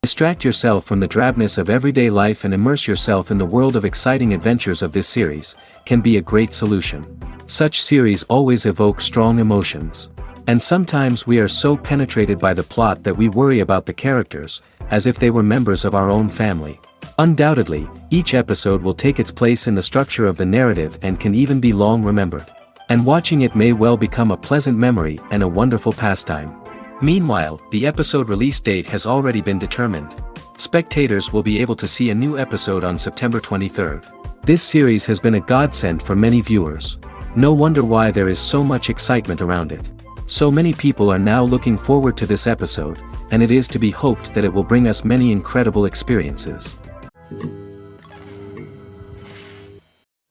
Distract yourself from the drabness of everyday life and immerse yourself in the world of exciting adventures of this series, can be a great solution. Such series always evoke strong emotions. And sometimes we are so penetrated by the plot that we worry about the characters, as if they were members of our own family. Undoubtedly, each episode will take its place in the structure of the narrative and can even be long remembered. And watching it may well become a pleasant memory and a wonderful pastime. Meanwhile, the episode release date has already been determined. Spectators will be able to see a new episode on September 23rd. This series has been a godsend for many viewers. No wonder why there is so much excitement around it. So many people are now looking forward to this episode, and it is to be hoped that it will bring us many incredible experiences.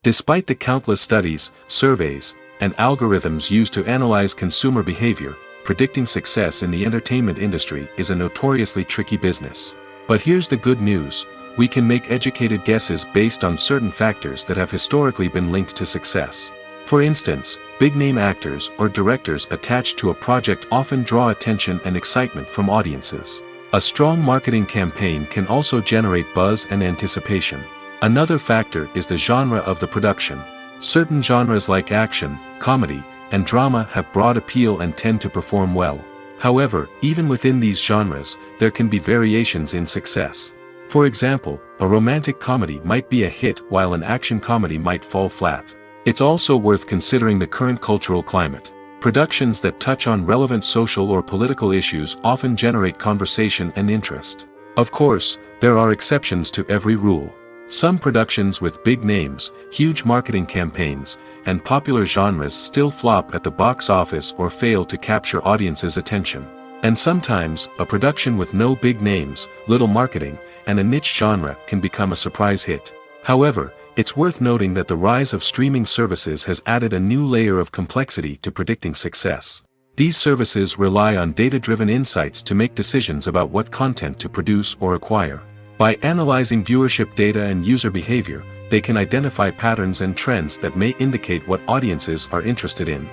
Despite the countless studies, surveys, and algorithms used to analyze consumer behavior, predicting success in the entertainment industry is a notoriously tricky business. But here's the good news: we can make educated guesses based on certain factors that have historically been linked to success. For instance, big-name actors or directors attached to a project often draw attention and excitement from audiences. A strong marketing campaign can also generate buzz and anticipation. Another factor is the genre of the production. Certain genres like action, comedy, and drama have broad appeal and tend to perform well. However, even within these genres, there can be variations in success. For example, a romantic comedy might be a hit while an action comedy might fall flat. It's also worth considering the current cultural climate. Productions that touch on relevant social or political issues often generate conversation and interest. Of course, there are exceptions to every rule. Some productions with big names, huge marketing campaigns, and popular genres still flop at the box office or fail to capture audiences' attention. And sometimes, a production with no big names, little marketing, and a niche genre can become a surprise hit. However, it's worth noting that the rise of streaming services has added a new layer of complexity to predicting success. These services rely on data-driven insights to make decisions about what content to produce or acquire. By analyzing viewership data and user behavior, they can identify patterns and trends that may indicate what audiences are interested in.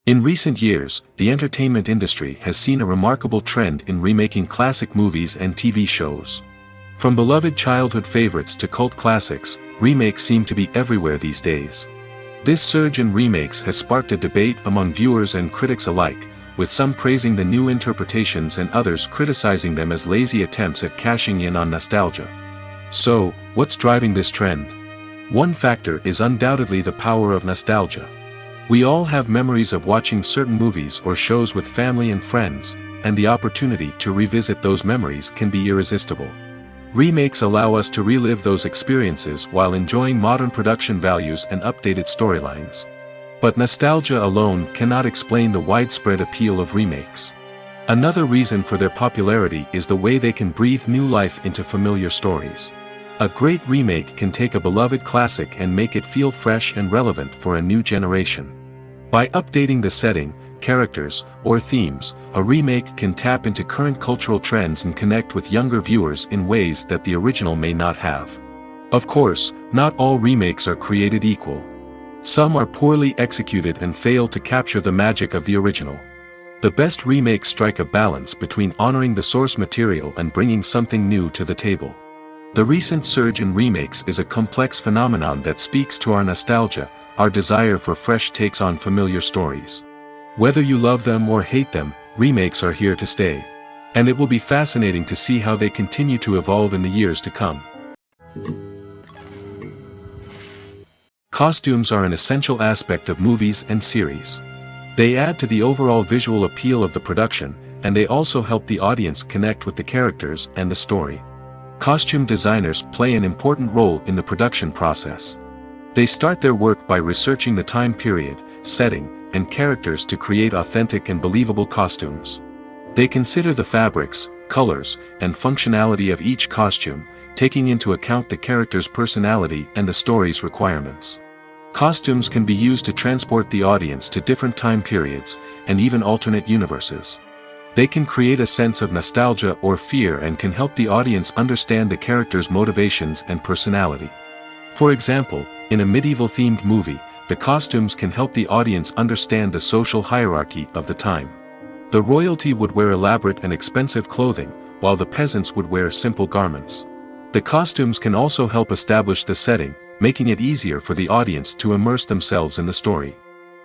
In recent years, the entertainment industry has seen a remarkable trend in remaking classic movies and TV shows. From beloved childhood favorites to cult classics, remakes seem to be everywhere these days. This surge in remakes has sparked a debate among viewers and critics alike, with some praising the new interpretations and others criticizing them as lazy attempts at cashing in on nostalgia. So, what's driving this trend? One factor is undoubtedly the power of nostalgia. We all have memories of watching certain movies or shows with family and friends, and the opportunity to revisit those memories can be irresistible. Remakes allow us to relive those experiences while enjoying modern production values and updated storylines. But nostalgia alone cannot explain the widespread appeal of remakes. Another reason for their popularity is the way they can breathe new life into familiar stories. A great remake can take a beloved classic and make it feel fresh and relevant for a new generation. By updating the setting, characters, or themes, a remake can tap into current cultural trends and connect with younger viewers in ways that the original may not have. Of course, not all remakes are created equal. Some are poorly executed and fail to capture the magic of the original. The best remakes strike a balance between honoring the source material and bringing something new to the table. The recent surge in remakes is a complex phenomenon that speaks to our nostalgia, our desire for fresh takes on familiar stories. Whether you love them or hate them, remakes are here to stay. And it will be fascinating to see how they continue to evolve in the years to come. Costumes are an essential aspect of movies and series. They add to the overall visual appeal of the production, and they also help the audience connect with the characters and the story. Costume designers play an important role in the production process. They start their work by researching the time period, setting, and characters to create authentic and believable costumes. They consider the fabrics, colors, and functionality of each costume, taking into account the character's personality and the story's requirements. Costumes can be used to transport the audience to different time periods, and even alternate universes. They can create a sense of nostalgia or fear and can help the audience understand the character's motivations and personality. For example, in a medieval-themed movie, the costumes can help the audience understand the social hierarchy of the time. The royalty would wear elaborate and expensive clothing, while the peasants would wear simple garments. The costumes can also help establish the setting, making it easier for the audience to immerse themselves in the story.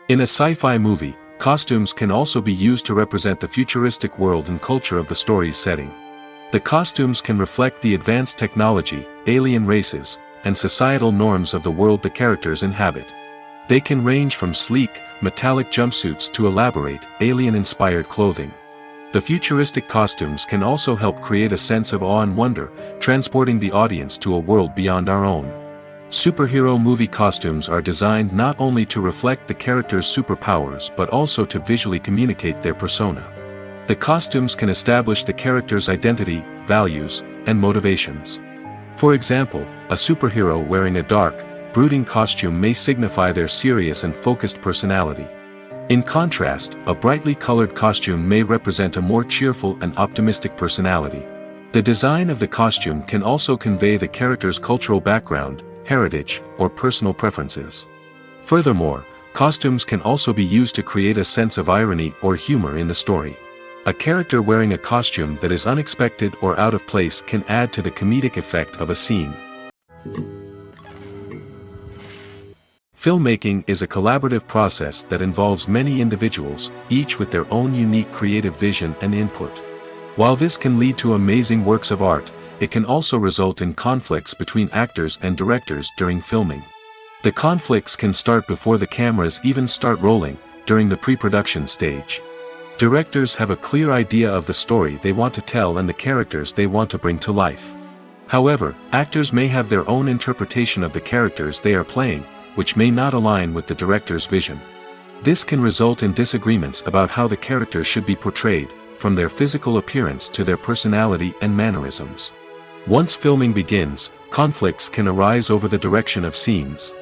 In a sci-fi movie, costumes can also be used to represent the futuristic world and culture of the story's setting. The costumes can reflect the advanced technology, alien races, and societal norms of the world the characters inhabit. They can range from sleek, metallic jumpsuits to elaborate, alien-inspired clothing. The futuristic costumes can also help create a sense of awe and wonder, transporting the audience to a world beyond our own. Superhero movie costumes are designed not only to reflect the character's superpowers but also to visually communicate their persona. The costumes can establish the character's identity, values, and motivations. For example, a superhero wearing a dark, brooding costume may signify their serious and focused personality. In contrast, a brightly colored costume may represent a more cheerful and optimistic personality. The design of the costume can also convey the character's cultural background, heritage, or personal preferences. Furthermore, costumes can also be used to create a sense of irony or humor in the story. A character wearing a costume that is unexpected or out of place can add to the comedic effect of a scene. Filmmaking is a collaborative process that involves many individuals, each with their own unique creative vision and input. While this can lead to amazing works of art, it can also result in conflicts between actors and directors during filming. The conflicts can start before the cameras even start rolling, during the pre-production stage. Directors have a clear idea of the story they want to tell and the characters they want to bring to life. However, actors may have their own interpretation of the characters they are playing, which may not align with the director's vision. This can result in disagreements about how the characters should be portrayed, from their physical appearance to their personality and mannerisms. Once filming begins, conflicts can arise over the direction of scenes.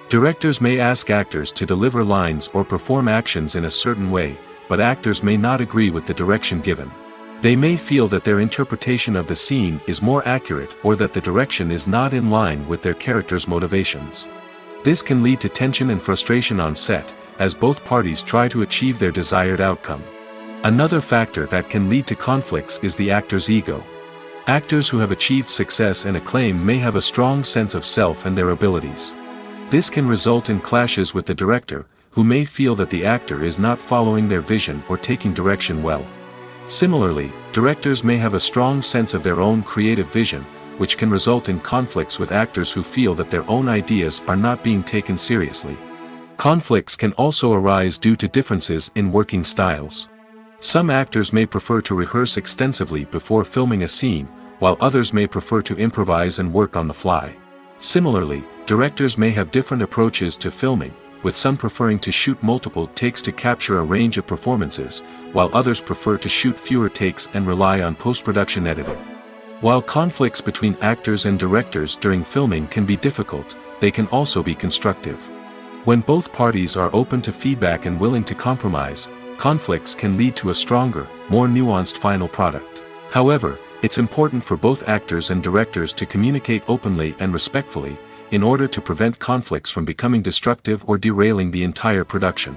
Directors may ask actors to deliver lines or perform actions in a certain way, but actors may not agree with the direction given. They may feel that their interpretation of the scene is more accurate or that the direction is not in line with their character's motivations. This can lead to tension and frustration on set, as both parties try to achieve their desired outcome. Another factor that can lead to conflicts is the actor's ego. Actors who have achieved success and acclaim may have a strong sense of self and their abilities. This can result in clashes with the director, who may feel that the actor is not following their vision or taking direction well. Similarly, directors may have a strong sense of their own creative vision, which can result in conflicts with actors who feel that their own ideas are not being taken seriously. Conflicts can also arise due to differences in working styles. Some actors may prefer to rehearse extensively before filming a scene, while others may prefer to improvise and work on the fly. Similarly, directors may have different approaches to filming, with some preferring to shoot multiple takes to capture a range of performances, while others prefer to shoot fewer takes and rely on post-production editing. While conflicts between actors and directors during filming can be difficult, they can also be constructive. When both parties are open to feedback and willing to compromise, conflicts can lead to a stronger, more nuanced final product. However, it's important for both actors and directors to communicate openly and respectfully, in order to prevent conflicts from becoming destructive or derailing the entire production.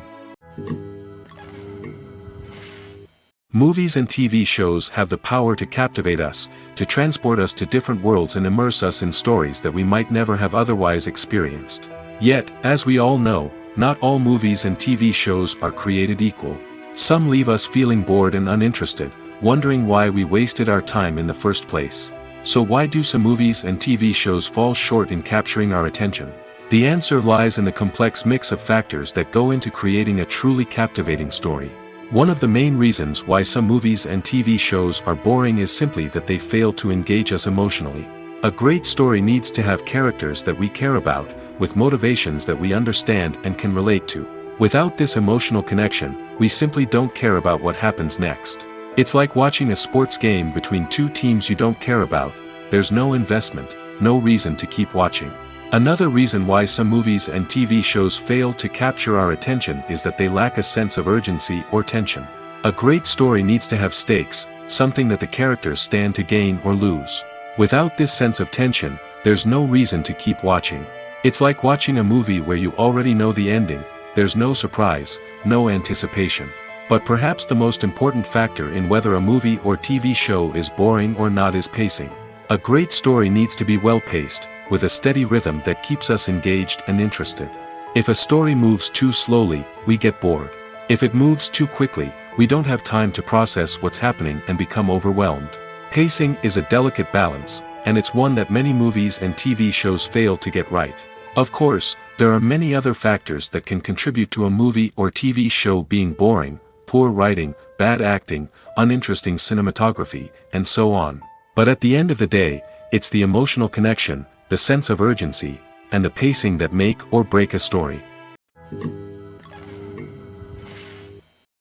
Movies and TV shows have the power to captivate us, to transport us to different worlds and immerse us in stories that we might never have otherwise experienced. Yet, as we all know, not all movies and TV shows are created equal. Some leave us feeling bored and uninterested, wondering why we wasted our time in the first place. So why do some movies and TV shows fall short in capturing our attention? The answer lies in the complex mix of factors that go into creating a truly captivating story. One of the main reasons why some movies and TV shows are boring is simply that they fail to engage us emotionally. A great story needs to have characters that we care about, with motivations that we understand and can relate to. Without this emotional connection, we simply don't care about what happens next. It's like watching a sports game between two teams you don't care about. There's no investment, no reason to keep watching. Another reason why some movies and TV shows fail to capture our attention is that they lack a sense of urgency or tension. A great story needs to have stakes, something that the characters stand to gain or lose. Without this sense of tension, there's no reason to keep watching. It's like watching a movie where you already know the ending. There's no surprise, no anticipation. But perhaps the most important factor in whether a movie or TV show is boring or not is pacing. A great story needs to be well-paced, with a steady rhythm that keeps us engaged and interested. If a story moves too slowly, we get bored. If it moves too quickly, we don't have time to process what's happening and become overwhelmed. Pacing is a delicate balance, and it's one that many movies and TV shows fail to get right. Of course, there are many other factors that can contribute to a movie or TV show being boring: poor writing, bad acting, uninteresting cinematography, and so on. But at the end of the day, it's the emotional connection, the sense of urgency, and the pacing that make or break a story.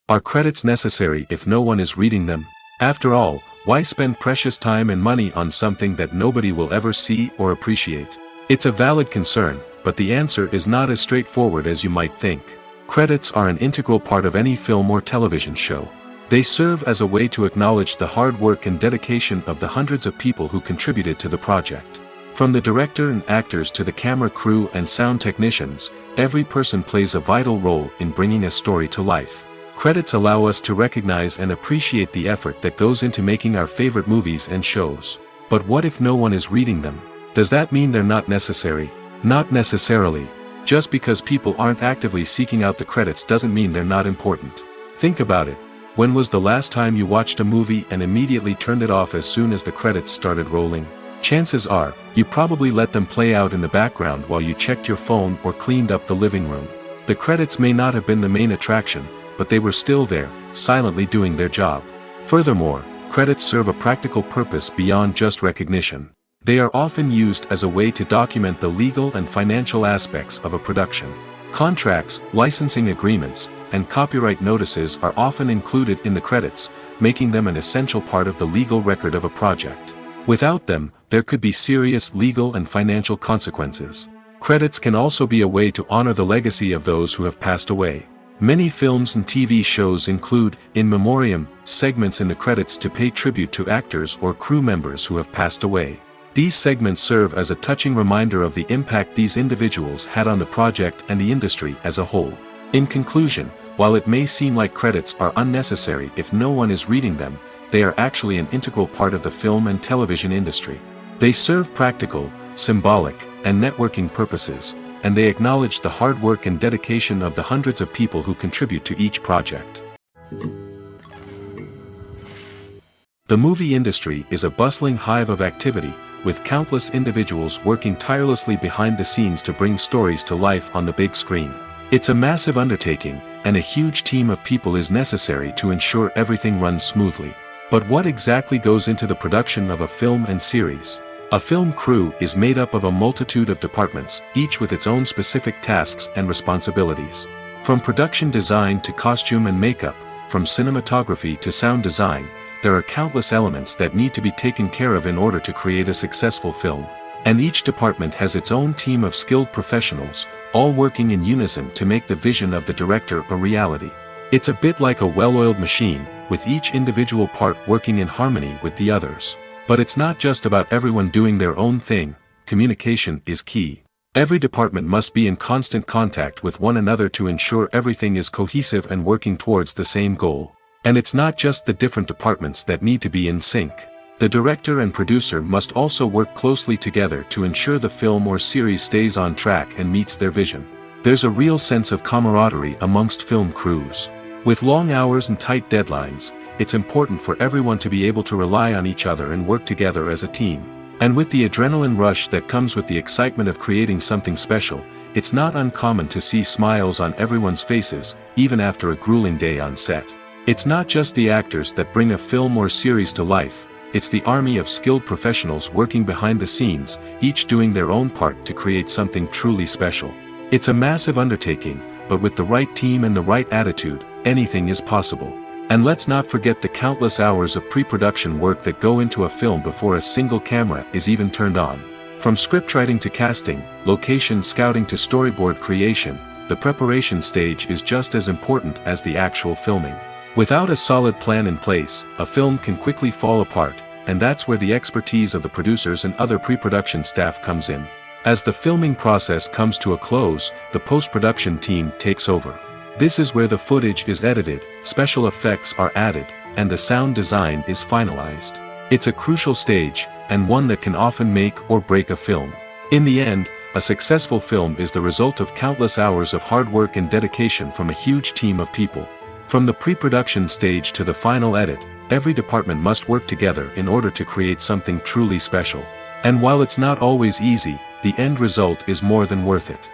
Are credits necessary if no one is reading them? After all, why spend precious time and money on something that nobody will ever see or appreciate? It's a valid concern, but the answer is not as straightforward as you might think. Credits are an integral part of any film or television show. They serve as a way to acknowledge the hard work and dedication of the hundreds of people who contributed to the project. From the director and actors to the camera crew and sound technicians, every person plays a vital role in bringing a story to life. Credits allow us to recognize and appreciate the effort that goes into making our favorite movies and shows. But what if no one is reading them? Does that mean they're not necessary? Not necessarily. Just because people aren't actively seeking out the credits doesn't mean they're not important. Think about it. When was the last time you watched a movie and immediately turned it off as soon as the credits started rolling? Chances are, you probably let them play out in the background while you checked your phone or cleaned up the living room. The credits may not have been the main attraction, but they were still there, silently doing their job. Furthermore, credits serve a practical purpose beyond just recognition. They are often used as a way to document the legal and financial aspects of a production. Contracts, licensing agreements, and copyright notices are often included in the credits, making them an essential part of the legal record of a project. Without them, there could be serious legal and financial consequences. Credits can also be a way to honor the legacy of those who have passed away. Many films and TV shows include in memoriam segments in the credits to pay tribute to actors or crew members who have passed away. These segments serve as a touching reminder of the impact these individuals had on the project and the industry as a whole. In conclusion, while it may seem like credits are unnecessary if no one is reading them, they are actually an integral part of the film and television industry. They serve practical, symbolic, and networking purposes, and they acknowledge the hard work and dedication of the hundreds of people who contribute to each project. The movie industry is a bustling hive of activity, with countless individuals working tirelessly behind the scenes to bring stories to life on the big screen. It's a massive undertaking, and a huge team of people is necessary to ensure everything runs smoothly. But what exactly goes into the production of a film and series? A film crew is made up of a multitude of departments, each with its own specific tasks and responsibilities. From production design to costume and makeup, from cinematography to sound design, there are countless elements that need to be taken care of in order to create a successful film. And each department has its own team of skilled professionals, all working in unison to make the vision of the director a reality. It's a bit like a well-oiled machine, with each individual part working in harmony with the others. But it's not just about everyone doing their own thing. Communication is key. Every department must be in constant contact with one another to ensure everything is cohesive and working towards the same goal. And it's not just the different departments that need to be in sync. The director and producer must also work closely together to ensure the film or series stays on track and meets their vision. There's a real sense of camaraderie amongst film crews. With long hours and tight deadlines, it's important for everyone to be able to rely on each other and work together as a team. And with the adrenaline rush that comes with the excitement of creating something special, it's not uncommon to see smiles on everyone's faces, even after a grueling day on set. It's not just the actors that bring a film or series to life, it's the army of skilled professionals working behind the scenes, each doing their own part to create something truly special. It's a massive undertaking, but with the right team and the right attitude, anything is possible. And let's not forget the countless hours of pre-production work that go into a film before a single camera is even turned on. From scriptwriting to casting, location scouting to storyboard creation, the preparation stage is just as important as the actual filming. Without a solid plan in place, a film can quickly fall apart, and that's where the expertise of the producers and other pre-production staff comes in. As the filming process comes to a close, the post-production team takes over. This is where the footage is edited, special effects are added, and the sound design is finalized. It's a crucial stage, and one that can often make or break a film. In the end, a successful film is the result of countless hours of hard work and dedication from a huge team of people. From the pre-production stage to the final edit, every department must work together in order to create something truly special. And while it's not always easy, the end result is more than worth it.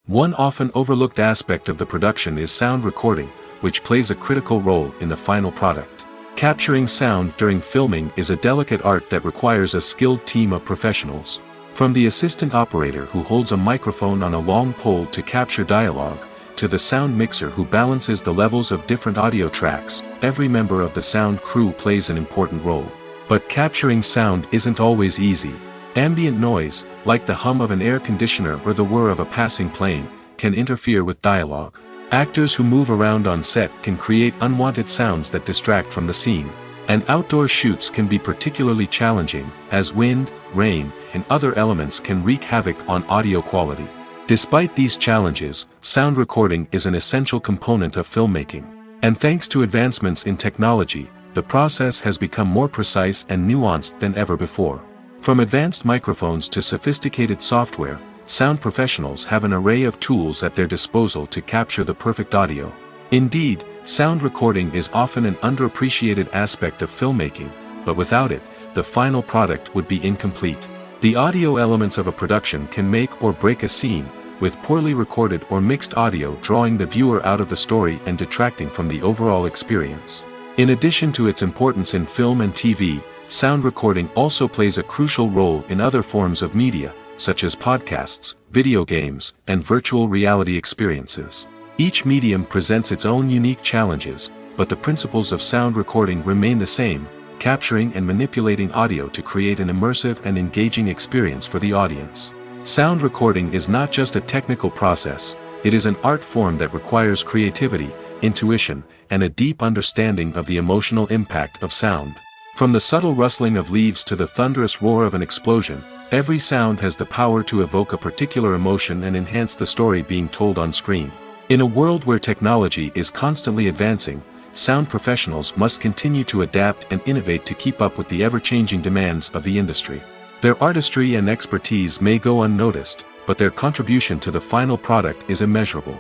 One often overlooked aspect of the production is sound recording, which plays a critical role in the final product. Capturing sound during filming is a delicate art that requires a skilled team of professionals. From the assistant operator who holds a microphone on a long pole to capture dialogue, to the sound mixer who balances the levels of different audio tracks, every member of the sound crew plays an important role. But capturing sound isn't always easy. Ambient noise, like the hum of an air conditioner or the whir of a passing plane, can interfere with dialogue. Actors who move around on set can create unwanted sounds that distract from the scene. And outdoor shoots can be particularly challenging, as wind, rain, and other elements can wreak havoc on audio quality. Despite these challenges, sound recording is an essential component of filmmaking. And thanks to advancements in technology, the process has become more precise and nuanced than ever before. From advanced microphones to sophisticated software, sound professionals have an array of tools at their disposal to capture the perfect audio. Indeed, sound recording is often an underappreciated aspect of filmmaking, but without it, the final product would be incomplete. The audio elements of a production can make or break a scene, with poorly recorded or mixed audio drawing the viewer out of the story and detracting from the overall experience. In addition to its importance in film and TV, sound recording also plays a crucial role in other forms of media, such as podcasts, video games, and virtual reality experiences. Each medium presents its own unique challenges, but the principles of sound recording remain the same, capturing and manipulating audio to create an immersive and engaging experience for the audience. Sound recording is not just a technical process, it is an art form that requires creativity, intuition, and a deep understanding of the emotional impact of sound. From the subtle rustling of leaves to the thunderous roar of an explosion, every sound has the power to evoke a particular emotion and enhance the story being told on screen. In a world where technology is constantly advancing, sound professionals must continue to adapt and innovate to keep up with the ever-changing demands of the industry. Their artistry and expertise may go unnoticed, but their contribution to the final product is immeasurable.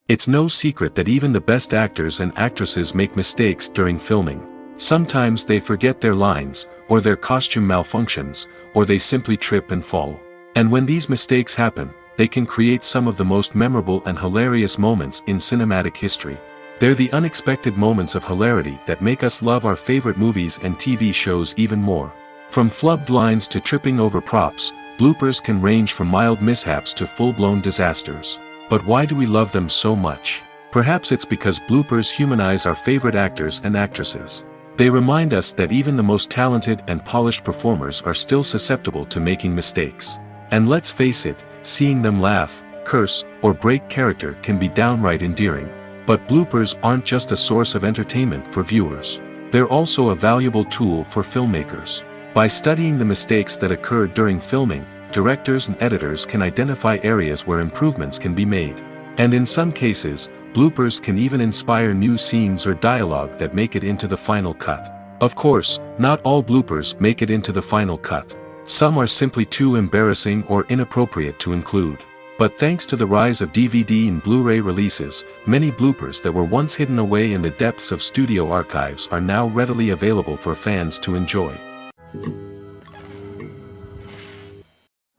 It's no secret that even the best actors and actresses make mistakes during filming. Sometimes they forget their lines, or their costume malfunctions, or they simply trip and fall. And when these mistakes happen, they can create some of the most memorable and hilarious moments in cinematic history. They're the unexpected moments of hilarity that make us love our favorite movies and TV shows even more. From flubbed lines to tripping over props, bloopers can range from mild mishaps to full-blown disasters. But why do we love them so much? Perhaps it's because bloopers humanize our favorite actors and actresses. They remind us that even the most talented and polished performers are still susceptible to making mistakes. And let's face it, seeing them laugh, curse, or break character can be downright endearing. But bloopers aren't just a source of entertainment for viewers. They're also a valuable tool for filmmakers. By studying the mistakes that occur during filming, directors and editors can identify areas where improvements can be made. And in some cases, bloopers can even inspire new scenes or dialogue that make it into the final cut. Of course, not all bloopers make it into the final cut. Some are simply too embarrassing or inappropriate to include. But thanks to the rise of DVD and Blu-ray releases, many bloopers that were once hidden away in the depths of studio archives are now readily available for fans to enjoy.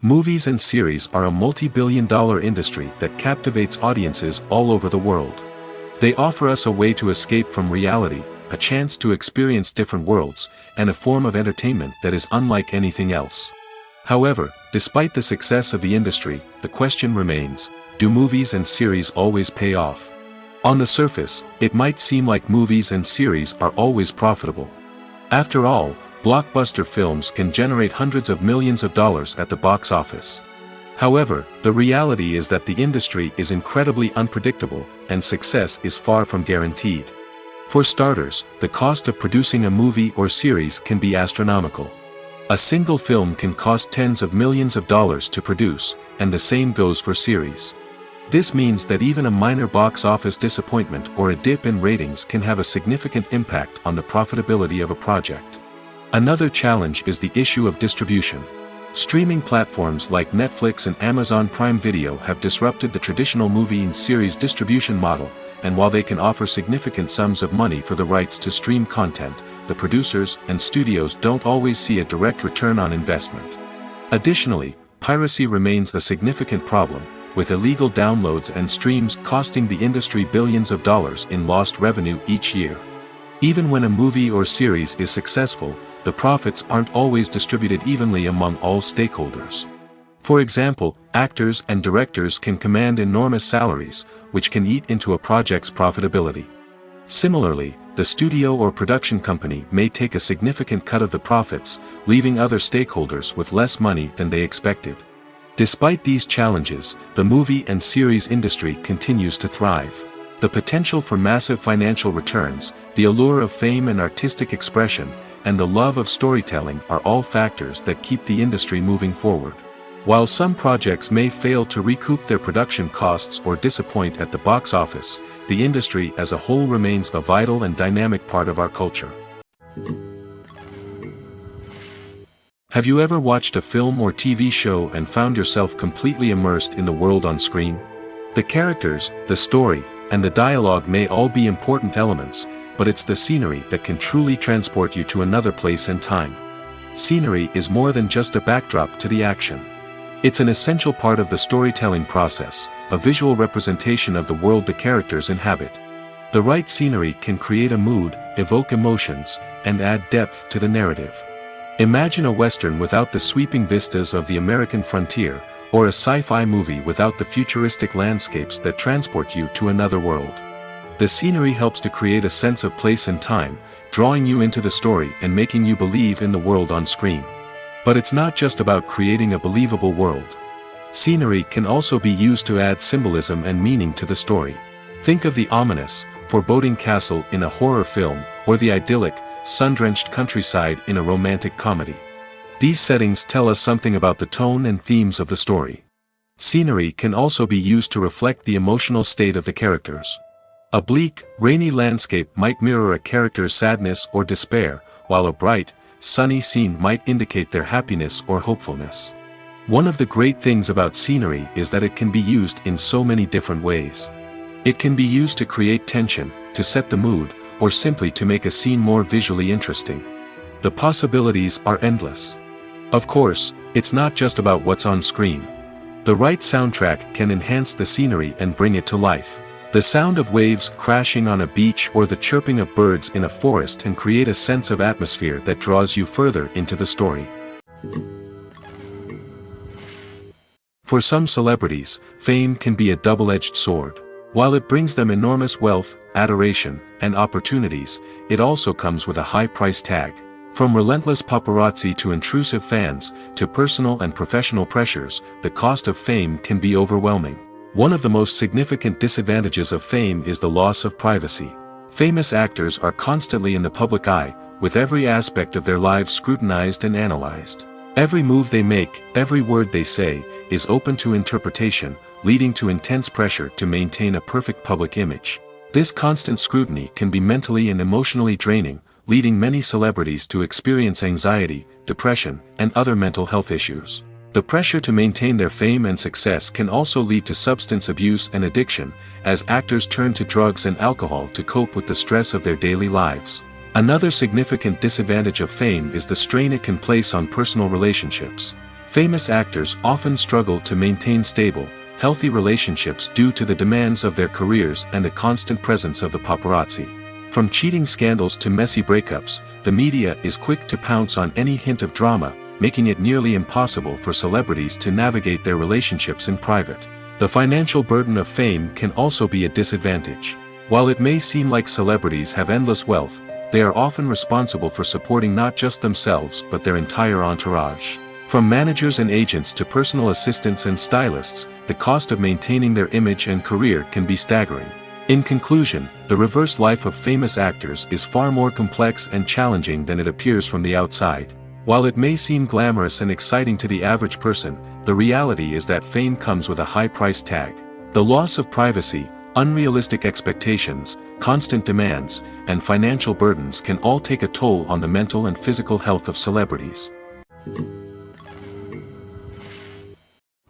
Movies and series are a multi-billion-dollar industry that captivates audiences all over the world. They offer us a way to escape from reality, a chance to experience different worlds, and a form of entertainment that is unlike anything else. However, despite the success of the industry, the question remains, do movies and series always pay off? On the surface, it might seem like movies and series are always profitable. After all, blockbuster films can generate hundreds of millions of dollars at the box office. However, the reality is that the industry is incredibly unpredictable, and success is far from guaranteed. For starters, the cost of producing a movie or series can be astronomical. A single film can cost tens of millions of dollars to produce, and the same goes for series. This means that even a minor box office disappointment or a dip in ratings can have a significant impact on the profitability of a project. Another challenge is the issue of distribution. Streaming platforms like Netflix and Amazon Prime Video have disrupted the traditional movie and series distribution model, and while they can offer significant sums of money for the rights to stream content, the producers and studios don't always see a direct return on investment. Additionally, piracy remains a significant problem, with illegal downloads and streams costing the industry billions of dollars in lost revenue each year. Even when a movie or series is successful, the profits aren't always distributed evenly among all stakeholders. For example, actors and directors can command enormous salaries, which can eat into a project's profitability. Similarly, the studio or production company may take a significant cut of the profits, leaving other stakeholders with less money than they expected. Despite these challenges, the movie and series industry continues to thrive. The potential for massive financial returns, the allure of fame and artistic expression, and the love of storytelling are all factors that keep the industry moving forward. While some projects may fail to recoup their production costs or disappoint at the box office, the industry as a whole remains a vital and dynamic part of our culture. Have you ever watched a film or TV show and found yourself completely immersed in the world on screen? The characters, the story, and the dialogue may all be important elements, but it's the scenery that can truly transport you to another place and time. Scenery is more than just a backdrop to the action. It's an essential part of the storytelling process, a visual representation of the world the characters inhabit. The right scenery can create a mood, evoke emotions, and add depth to the narrative. Imagine a Western without the sweeping vistas of the American frontier, or a sci-fi movie without the futuristic landscapes that transport you to another world. The scenery helps to create a sense of place and time, drawing you into the story and making you believe in the world on screen. But it's not just about creating a believable world. Scenery can also be used to add symbolism and meaning to the story. Think of the ominous, foreboding castle in a horror film, or the idyllic, sun-drenched countryside in a romantic comedy. These settings tell us something about the tone and themes of the story. Scenery can also be used to reflect the emotional state of the characters. A bleak, rainy landscape might mirror a character's sadness or despair, while a bright, sunny scene might indicate their happiness or hopefulness. One of the great things about scenery is that it can be used in so many different ways. It can be used to create tension, to set the mood, or simply to make a scene more visually interesting. The possibilities are endless. Of course, it's not just about what's on screen. The right soundtrack can enhance the scenery and bring it to life. The sound of waves crashing on a beach or the chirping of birds in a forest can create a sense of atmosphere that draws you further into the story. For some celebrities, fame can be a double-edged sword. While it brings them enormous wealth, adoration, and opportunities, it also comes with a high price tag. From relentless paparazzi to intrusive fans, to personal and professional pressures, the cost of fame can be overwhelming. One of the most significant disadvantages of fame is the loss of privacy. Famous actors are constantly in the public eye, with every aspect of their lives scrutinized and analyzed. Every move they make, every word they say, is open to interpretation, leading to intense pressure to maintain a perfect public image. This constant scrutiny can be mentally and emotionally draining, leading many celebrities to experience anxiety, depression, and other mental health issues. The pressure to maintain their fame and success can also lead to substance abuse and addiction, as actors turn to drugs and alcohol to cope with the stress of their daily lives. Another significant disadvantage of fame is the strain it can place on personal relationships. Famous actors often struggle to maintain stable, healthy relationships due to the demands of their careers and the constant presence of the paparazzi. From cheating scandals to messy breakups, the media is quick to pounce on any hint of drama, making it nearly impossible for celebrities to navigate their relationships in private. The financial burden of fame can also be a disadvantage. While it may seem like celebrities have endless wealth, they are often responsible for supporting not just themselves but their entire entourage. From managers and agents to personal assistants and stylists, the cost of maintaining their image and career can be staggering. In conclusion, the reverse life of famous actors is far more complex and challenging than it appears from the outside. While it may seem glamorous and exciting to the average person, the reality is that fame comes with a high price tag. The loss of privacy, unrealistic expectations, constant demands, and financial burdens can all take a toll on the mental and physical health of celebrities.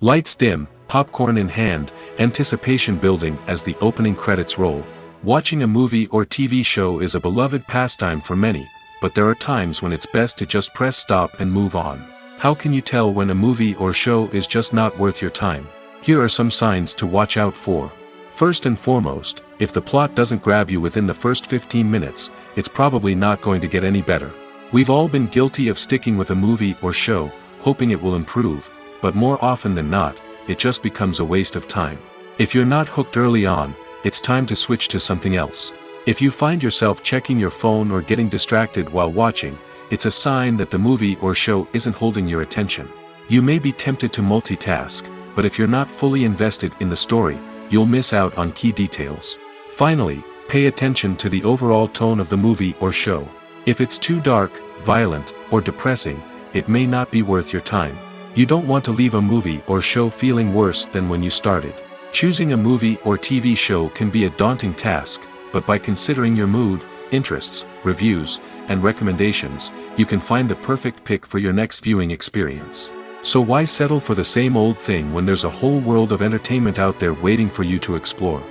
Lights dim, popcorn in hand, anticipation building as the opening credits roll. Watching a movie or TV show is a beloved pastime for many, but there are times when it's best to just press stop and move on. How can you tell when a movie or show is just not worth your time? Here are some signs to watch out for. First and foremost, if the plot doesn't grab you within the first 15 minutes, it's probably not going to get any better. We've all been guilty of sticking with a movie or show, hoping it will improve, but more often than not, it just becomes a waste of time. If you're not hooked early on, it's time to switch to something else. If you find yourself checking your phone or getting distracted while watching, it's a sign that the movie or show isn't holding your attention. You may be tempted to multitask, but if you're not fully invested in the story, you'll miss out on key details. Finally, pay attention to the overall tone of the movie or show. If it's too dark, violent, or depressing, it may not be worth your time. You don't want to leave a movie or show feeling worse than when you started. Choosing a movie or TV show can be a daunting task, but by considering your mood, interests, reviews, and recommendations, you can find the perfect pick for your next viewing experience. So why settle for the same old thing when there's a whole world of entertainment out there waiting for you to explore?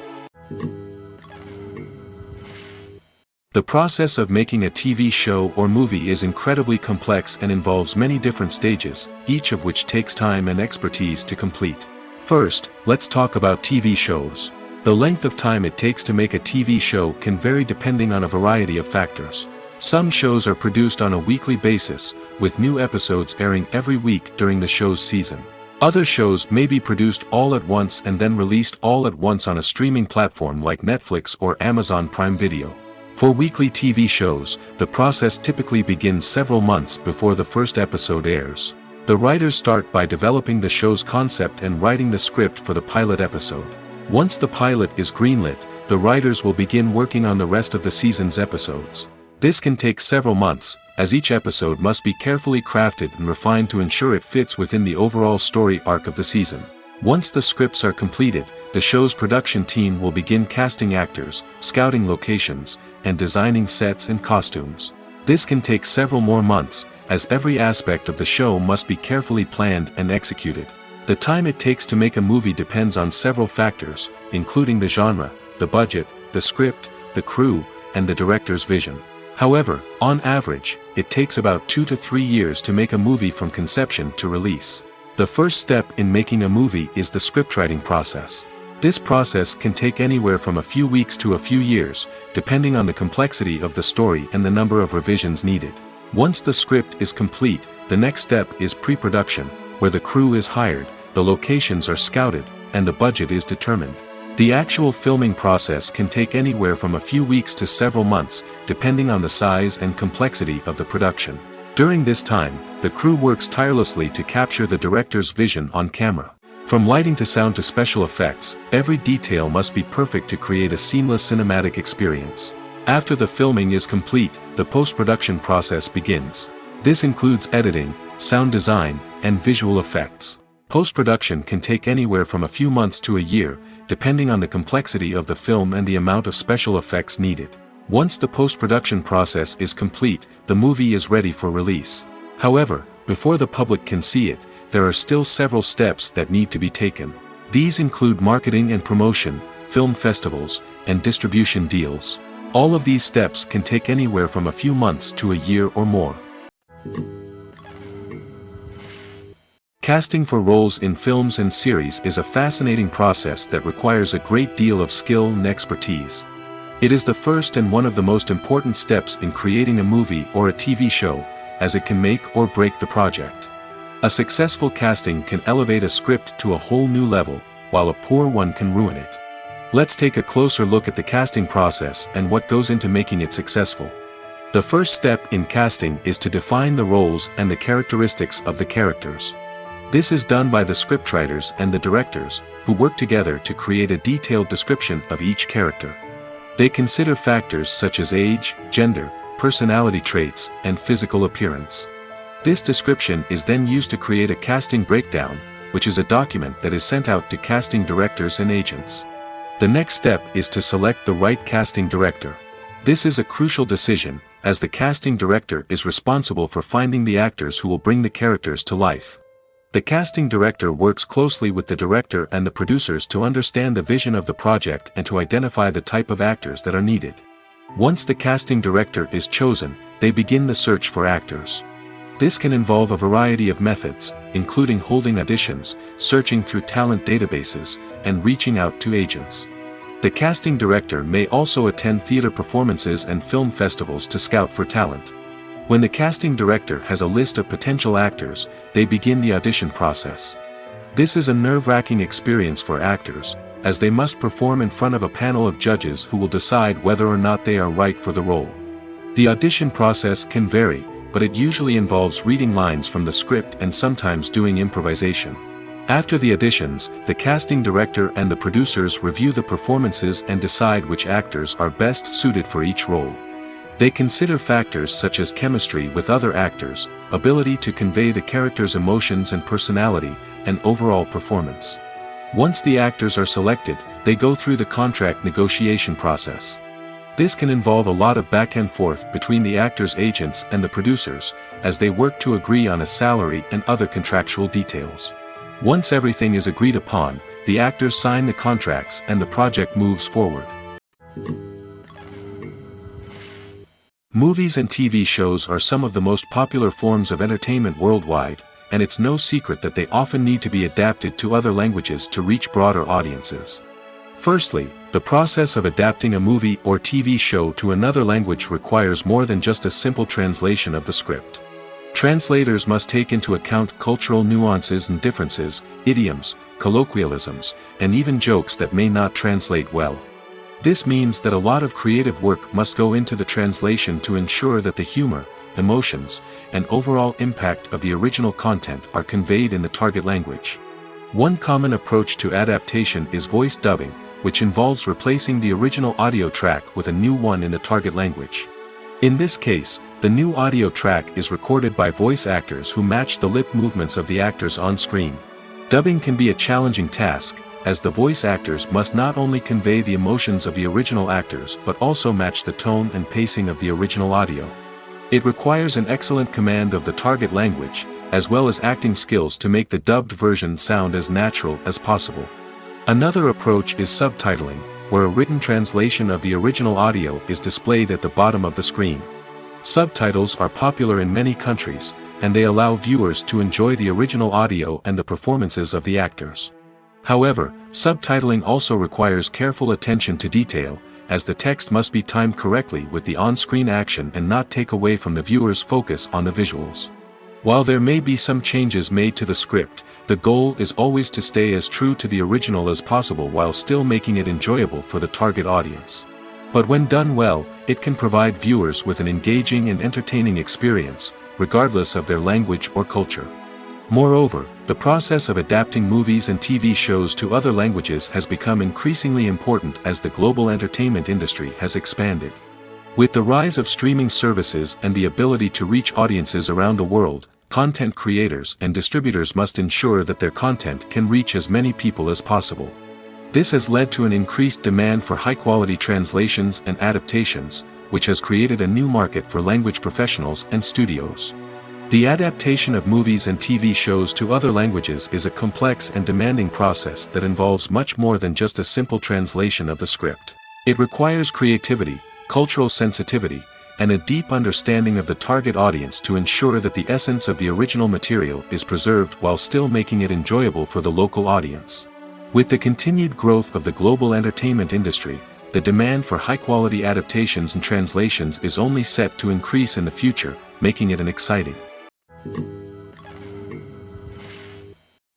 The process of making a TV show or movie is incredibly complex and involves many different stages, each of which takes time and expertise to complete. First, let's talk about TV shows. The length of time it takes to make a TV show can vary depending on a variety of factors. Some shows are produced on a weekly basis, with new episodes airing every week during the show's season. Other shows may be produced all at once and then released all at once on a streaming platform like Netflix or Amazon Prime Video. For weekly TV shows, the process typically begins several months before the first episode airs. The writers start by developing the show's concept and writing the script for the pilot episode. Once the pilot is greenlit, the writers will begin working on the rest of the season's episodes. This can take several months, as each episode must be carefully crafted and refined to ensure it fits within the overall story arc of the season. Once the scripts are completed, the show's production team will begin casting actors, scouting locations, and designing sets and costumes. This can take several more months, as every aspect of the show must be carefully planned and executed. The time it takes to make a movie depends on several factors, including the genre, the budget, the script, the crew, and the director's vision. However, on average, it takes about 2 to 3 years to make a movie from conception to release. The first step in making a movie is the scriptwriting process. This process can take anywhere from a few weeks to a few years, depending on the complexity of the story and the number of revisions needed. Once the script is complete, the next step is pre-production, where the crew is hired, the locations are scouted, and the budget is determined. The actual filming process can take anywhere from a few weeks to several months, depending on the size and complexity of the production. During this time, the crew works tirelessly to capture the director's vision on camera. From lighting to sound to special effects, every detail must be perfect to create a seamless cinematic experience. After the filming is complete, the post-production process begins. This includes editing, sound design, and visual effects. Post-production can take anywhere from a few months to a year, depending on the complexity of the film and the amount of special effects needed. Once the post-production process is complete, the movie is ready for release. However, before the public can see it, there are still several steps that need to be taken. These include marketing and promotion, film festivals, and distribution deals. All of these steps can take anywhere from a few months to a year or more. Casting for roles in films and series is a fascinating process that requires a great deal of skill and expertise. It is the first and one of the most important steps in creating a movie or a TV show, as it can make or break the project. A successful casting can elevate a script to a whole new level, while a poor one can ruin it. Let's take a closer look at the casting process and what goes into making it successful. The first step in casting is to define the roles and the characteristics of the characters. This is done by the scriptwriters and the directors, who work together to create a detailed description of each character. They consider factors such as age, gender, personality traits, and physical appearance. This description is then used to create a casting breakdown, which is a document that is sent out to casting directors and agents. The next step is to select the right casting director. This is a crucial decision, as the casting director is responsible for finding the actors who will bring the characters to life. The casting director works closely with the director and the producers to understand the vision of the project and to identify the type of actors that are needed. Once the casting director is chosen, they begin the search for actors. This can involve a variety of methods, including holding auditions, searching through talent databases, and reaching out to agents. The casting director may also attend theater performances and film festivals to scout for talent. When the casting director has a list of potential actors, they begin the audition process. This is a nerve-wracking experience for actors, as they must perform in front of a panel of judges who will decide whether or not they are right for the role. The audition process can vary, but it usually involves reading lines from the script and sometimes doing improvisation. After the auditions, the casting director and the producers review the performances and decide which actors are best suited for each role. They consider factors such as chemistry with other actors, ability to convey the character's emotions and personality, and overall performance. Once the actors are selected, they go through the contract negotiation process. This can involve a lot of back and forth between the actors' agents and the producers, as they work to agree on a salary and other contractual details. Once everything is agreed upon, the actors sign the contracts and the project moves forward. Movies and TV shows are some of the most popular forms of entertainment worldwide, and it's no secret that they often need to be adapted to other languages to reach broader audiences. Firstly, the process of adapting a movie or TV show to another language requires more than just a simple translation of the script. Translators must take into account cultural nuances and differences, idioms, colloquialisms, and even jokes that may not translate well. This means that a lot of creative work must go into the translation to ensure that the humor, emotions, and overall impact of the original content are conveyed in the target language. One common approach to adaptation is voice dubbing, which involves replacing the original audio track with a new one in the target language. In this case, the new audio track is recorded by voice actors who match the lip movements of the actors on screen. Dubbing can be a challenging task, as the voice actors must not only convey the emotions of the original actors but also match the tone and pacing of the original audio. It requires an excellent command of the target language, as well as acting skills to make the dubbed version sound as natural as possible. Another approach is subtitling, where a written translation of the original audio is displayed at the bottom of the screen. Subtitles are popular in many countries, and they allow viewers to enjoy the original audio and the performances of the actors. However, subtitling also requires careful attention to detail, as the text must be timed correctly with the on-screen action and not take away from the viewer's focus on the visuals. While there may be some changes made to the script, the goal is always to stay as true to the original as possible while still making it enjoyable for the target audience. But when done well, it can provide viewers with an engaging and entertaining experience, regardless of their language or culture. Moreover, the process of adapting movies and TV shows to other languages has become increasingly important as the global entertainment industry has expanded. With the rise of streaming services and the ability to reach audiences around the world, content creators and distributors must ensure that their content can reach as many people as possible. This has led to an increased demand for high-quality translations and adaptations, which has created a new market for language professionals and studios. The adaptation of movies and TV shows to other languages is a complex and demanding process that involves much more than just a simple translation of the script. It requires creativity, cultural sensitivity, and a deep understanding of the target audience to ensure that the essence of the original material is preserved while still making it enjoyable for the local audience. With the continued growth of the global entertainment industry, the demand for high-quality adaptations and translations is only set to increase in the future, making it an exciting.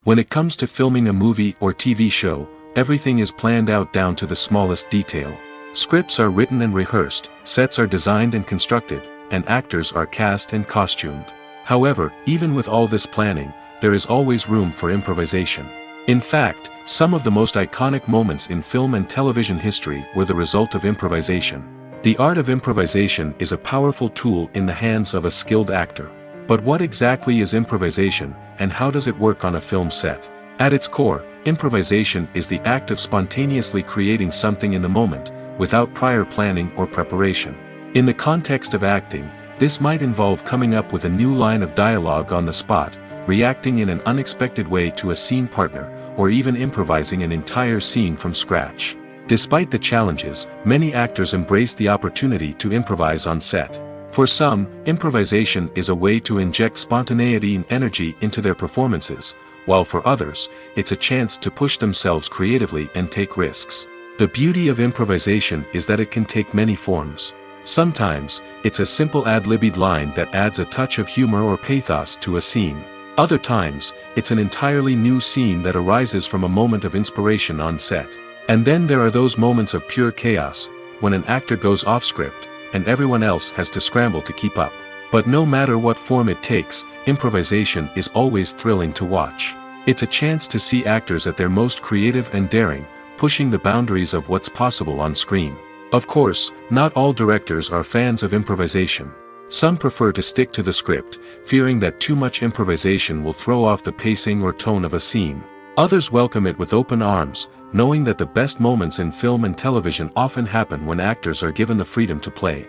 When it comes to filming a movie or TV show, everything is planned out down to the smallest detail. Scripts are written and rehearsed, sets are designed and constructed, and actors are cast and costumed. However, even with all this planning, there is always room for improvisation. In fact, some of the most iconic moments in film and television history were the result of improvisation. The art of improvisation is a powerful tool in the hands of a skilled actor. But what exactly is improvisation, and how does it work on a film set? At its core, improvisation is the act of spontaneously creating something in the moment, without prior planning or preparation. In the context of acting, this might involve coming up with a new line of dialogue on the spot, reacting in an unexpected way to a scene partner, or even improvising an entire scene from scratch. Despite the challenges, many actors embrace the opportunity to improvise on set. For some, improvisation is a way to inject spontaneity and energy into their performances, while for others, it's a chance to push themselves creatively and take risks. The beauty of improvisation is that it can take many forms. Sometimes, it's a simple ad-libbed line that adds a touch of humor or pathos to a scene. Other times, it's an entirely new scene that arises from a moment of inspiration on set. And then there are those moments of pure chaos, when an actor goes off script, and everyone else has to scramble to keep up. But no matter what form it takes, improvisation is always thrilling to watch. It's a chance to see actors at their most creative and daring, pushing the boundaries of what's possible on screen. Of course, not all directors are fans of improvisation. Some prefer to stick to the script, fearing that too much improvisation will throw off the pacing or tone of a scene. Others welcome it with open arms, knowing that the best moments in film and television often happen when actors are given the freedom to play.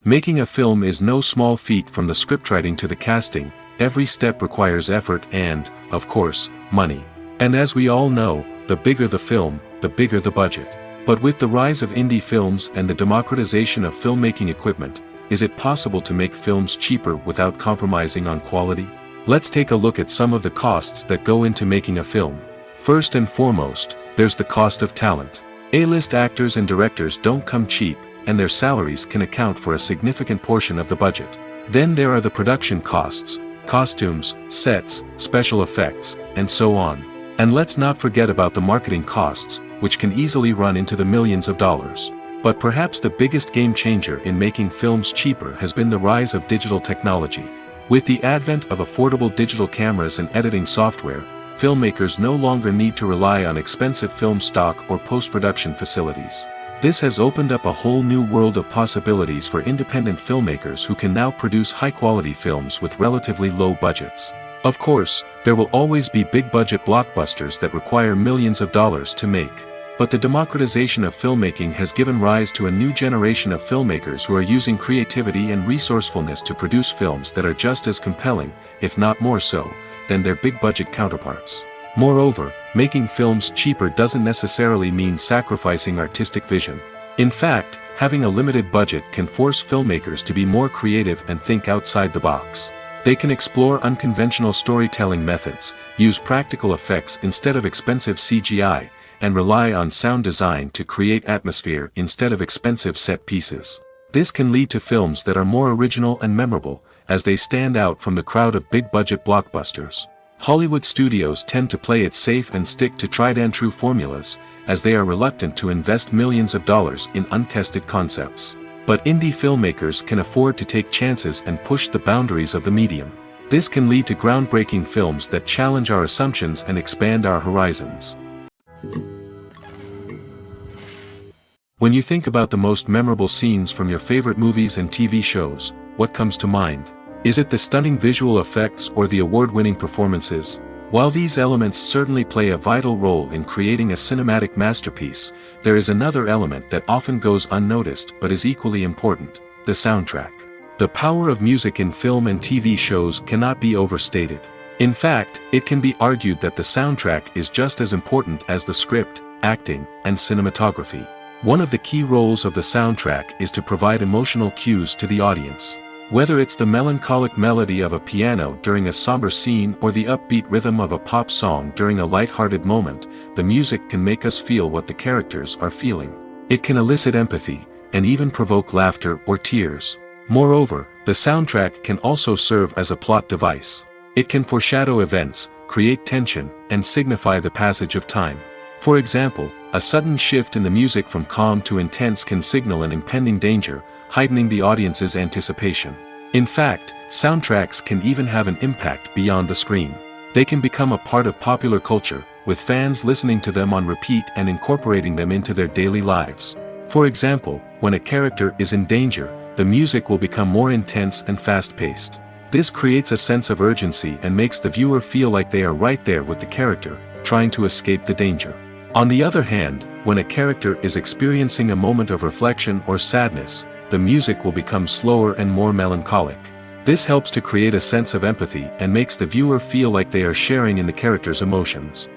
Making a film is no small feat. From the scriptwriting to the casting, every step requires effort and, of course, money. And as we all know, the bigger the film, the bigger the budget. But with the rise of indie films and the democratization of filmmaking equipment, is it possible to make films cheaper without compromising on quality? Let's take a look at some of the costs that go into making a film. First and foremost, there's the cost of talent. A-list actors and directors don't come cheap, and their salaries can account for a significant portion of the budget. Then there are the production costs, costumes, sets, special effects, and so on. And let's not forget about the marketing costs, which can easily run into the millions of dollars. But perhaps the biggest game changer in making films cheaper has been the rise of digital technology. With the advent of affordable digital cameras and editing software, filmmakers no longer need to rely on expensive film stock or post-production facilities. This has opened up a whole new world of possibilities for independent filmmakers who can now produce high-quality films with relatively low budgets. Of course, there will always be big-budget blockbusters that require millions of dollars to make. But the democratization of filmmaking has given rise to a new generation of filmmakers who are using creativity and resourcefulness to produce films that are just as compelling, if not more so, than their big-budget counterparts. Moreover, making films cheaper doesn't necessarily mean sacrificing artistic vision. In fact, having a limited budget can force filmmakers to be more creative and think outside the box. They can explore unconventional storytelling methods, use practical effects instead of expensive CGI, and rely on sound design to create atmosphere instead of expensive set pieces. This can lead to films that are more original and memorable, as they stand out from the crowd of big-budget blockbusters. Hollywood studios tend to play it safe and stick to tried-and-true formulas, as they are reluctant to invest millions of dollars in untested concepts. But indie filmmakers can afford to take chances and push the boundaries of the medium. This can lead to groundbreaking films that challenge our assumptions and expand our horizons. When you think about the most memorable scenes from your favorite movies and TV shows, what comes to mind? Is it the stunning visual effects or the award-winning performances? While these elements certainly play a vital role in creating a cinematic masterpiece, there is another element that often goes unnoticed but is equally important: the soundtrack. The power of music in film and TV shows cannot be overstated. In fact, it can be argued that the soundtrack is just as important as the script, acting, and cinematography. One of the key roles of the soundtrack is to provide emotional cues to the audience. Whether it's the melancholic melody of a piano during a somber scene or the upbeat rhythm of a pop song during a light-hearted moment, the music can make us feel what the characters are feeling. It can elicit empathy, and even provoke laughter or tears. Moreover, the soundtrack can also serve as a plot device. It can foreshadow events, create tension, and signify the passage of time. For example, a sudden shift in the music from calm to intense can signal an impending danger, heightening the audience's anticipation. In fact, soundtracks can even have an impact beyond the screen. They can become a part of popular culture, with fans listening to them on repeat and incorporating them into their daily lives. For example, when a character is in danger, the music will become more intense and fast-paced. This creates a sense of urgency and makes the viewer feel like they are right there with the character, trying to escape the danger. On the other hand, when a character is experiencing a moment of reflection or sadness, the music will become slower and more melancholic. This helps to create a sense of empathy and makes the viewer feel like they are sharing in the character's emotions.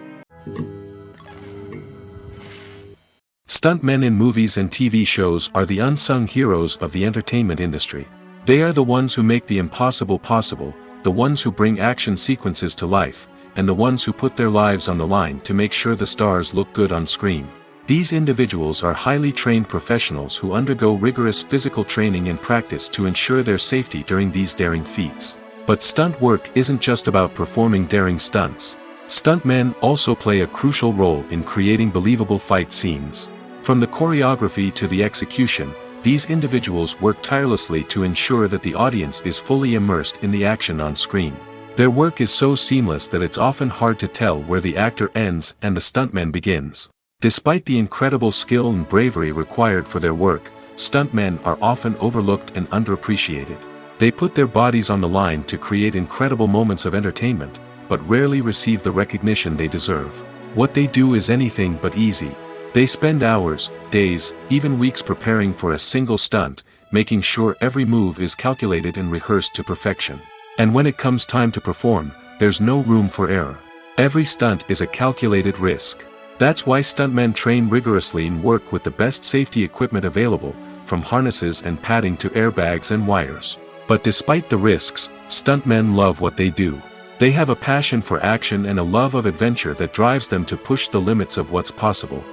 Stuntmen in movies and TV shows are the unsung heroes of the entertainment industry. They are the ones who make the impossible possible, the ones who bring action sequences to life, and the ones who put their lives on the line to make sure the stars look good on screen. These individuals are highly trained professionals who undergo rigorous physical training and practice to ensure their safety during these daring feats. But stunt work isn't just about performing daring stunts. Stuntmen also play a crucial role in creating believable fight scenes. From the choreography to the execution, these individuals work tirelessly to ensure that the audience is fully immersed in the action on screen. Their work is so seamless that it's often hard to tell where the actor ends and the stuntman begins. Despite the incredible skill and bravery required for their work, stuntmen are often overlooked and underappreciated. They put their bodies on the line to create incredible moments of entertainment, but rarely receive the recognition they deserve. What they do is anything but easy. They spend hours, days, even weeks preparing for a single stunt, making sure every move is calculated and rehearsed to perfection. And when it comes time to perform, there's no room for error. Every stunt is a calculated risk. That's why stuntmen train rigorously and work with the best safety equipment available, from harnesses and padding to airbags and wires. But despite the risks, stuntmen love what they do. They have a passion for action and a love of adventure that drives them to push the limits of what's possible.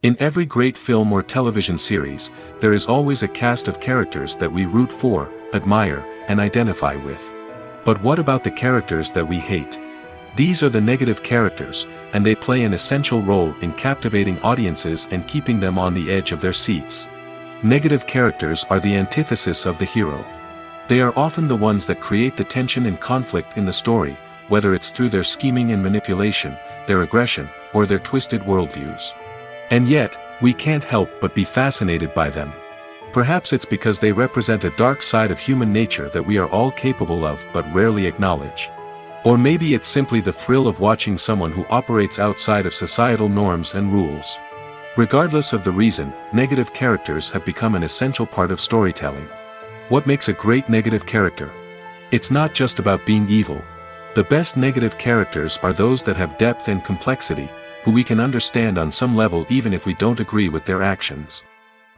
In every great film or television series, there is always a cast of characters that we root for, admire, and identify with. But what about the characters that we hate? These are the negative characters, and they play an essential role in captivating audiences and keeping them on the edge of their seats. Negative characters are the antithesis of the hero. They are often the ones that create the tension and conflict in the story, whether it's through their scheming and manipulation, their aggression, or their twisted worldviews. And yet, we can't help but be fascinated by them. Perhaps it's because they represent a dark side of human nature that we are all capable of but rarely acknowledge. Or maybe it's simply the thrill of watching someone who operates outside of societal norms and rules. Regardless of the reason, negative characters have become an essential part of storytelling. What makes a great negative character? It's not just about being evil. The best negative characters are those that have depth and complexity, who we can understand on some level even if we don't agree with their actions.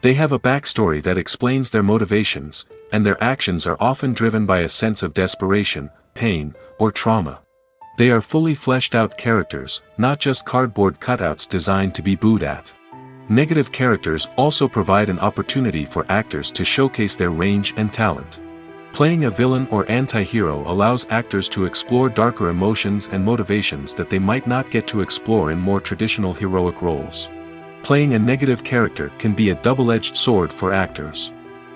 They have a backstory that explains their motivations, and their actions are often driven by a sense of desperation, pain, or trauma. They are fully fleshed out characters, not just cardboard cutouts designed to be booed at. Negative characters also provide an opportunity for actors to showcase their range and talent. Playing a villain or anti-hero allows actors to explore darker emotions and motivations that they might not get to explore in more traditional heroic roles. Playing a negative character can be a double-edged sword for actors.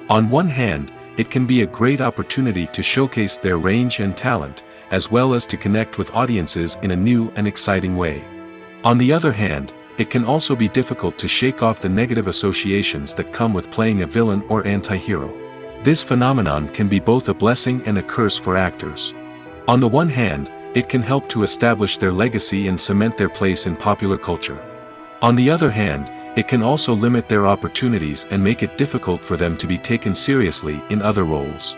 On one hand, it can be a great opportunity to showcase their range and talent, as well as to connect with audiences in a new and exciting way. On the other hand, it can also be difficult to shake off the negative associations that come with playing a villain or anti-hero. This phenomenon can be both a blessing and a curse for actors. On the one hand, it can help to establish their legacy and cement their place in popular culture. On the other hand, it can also limit their opportunities and make it difficult for them to be taken seriously in other roles.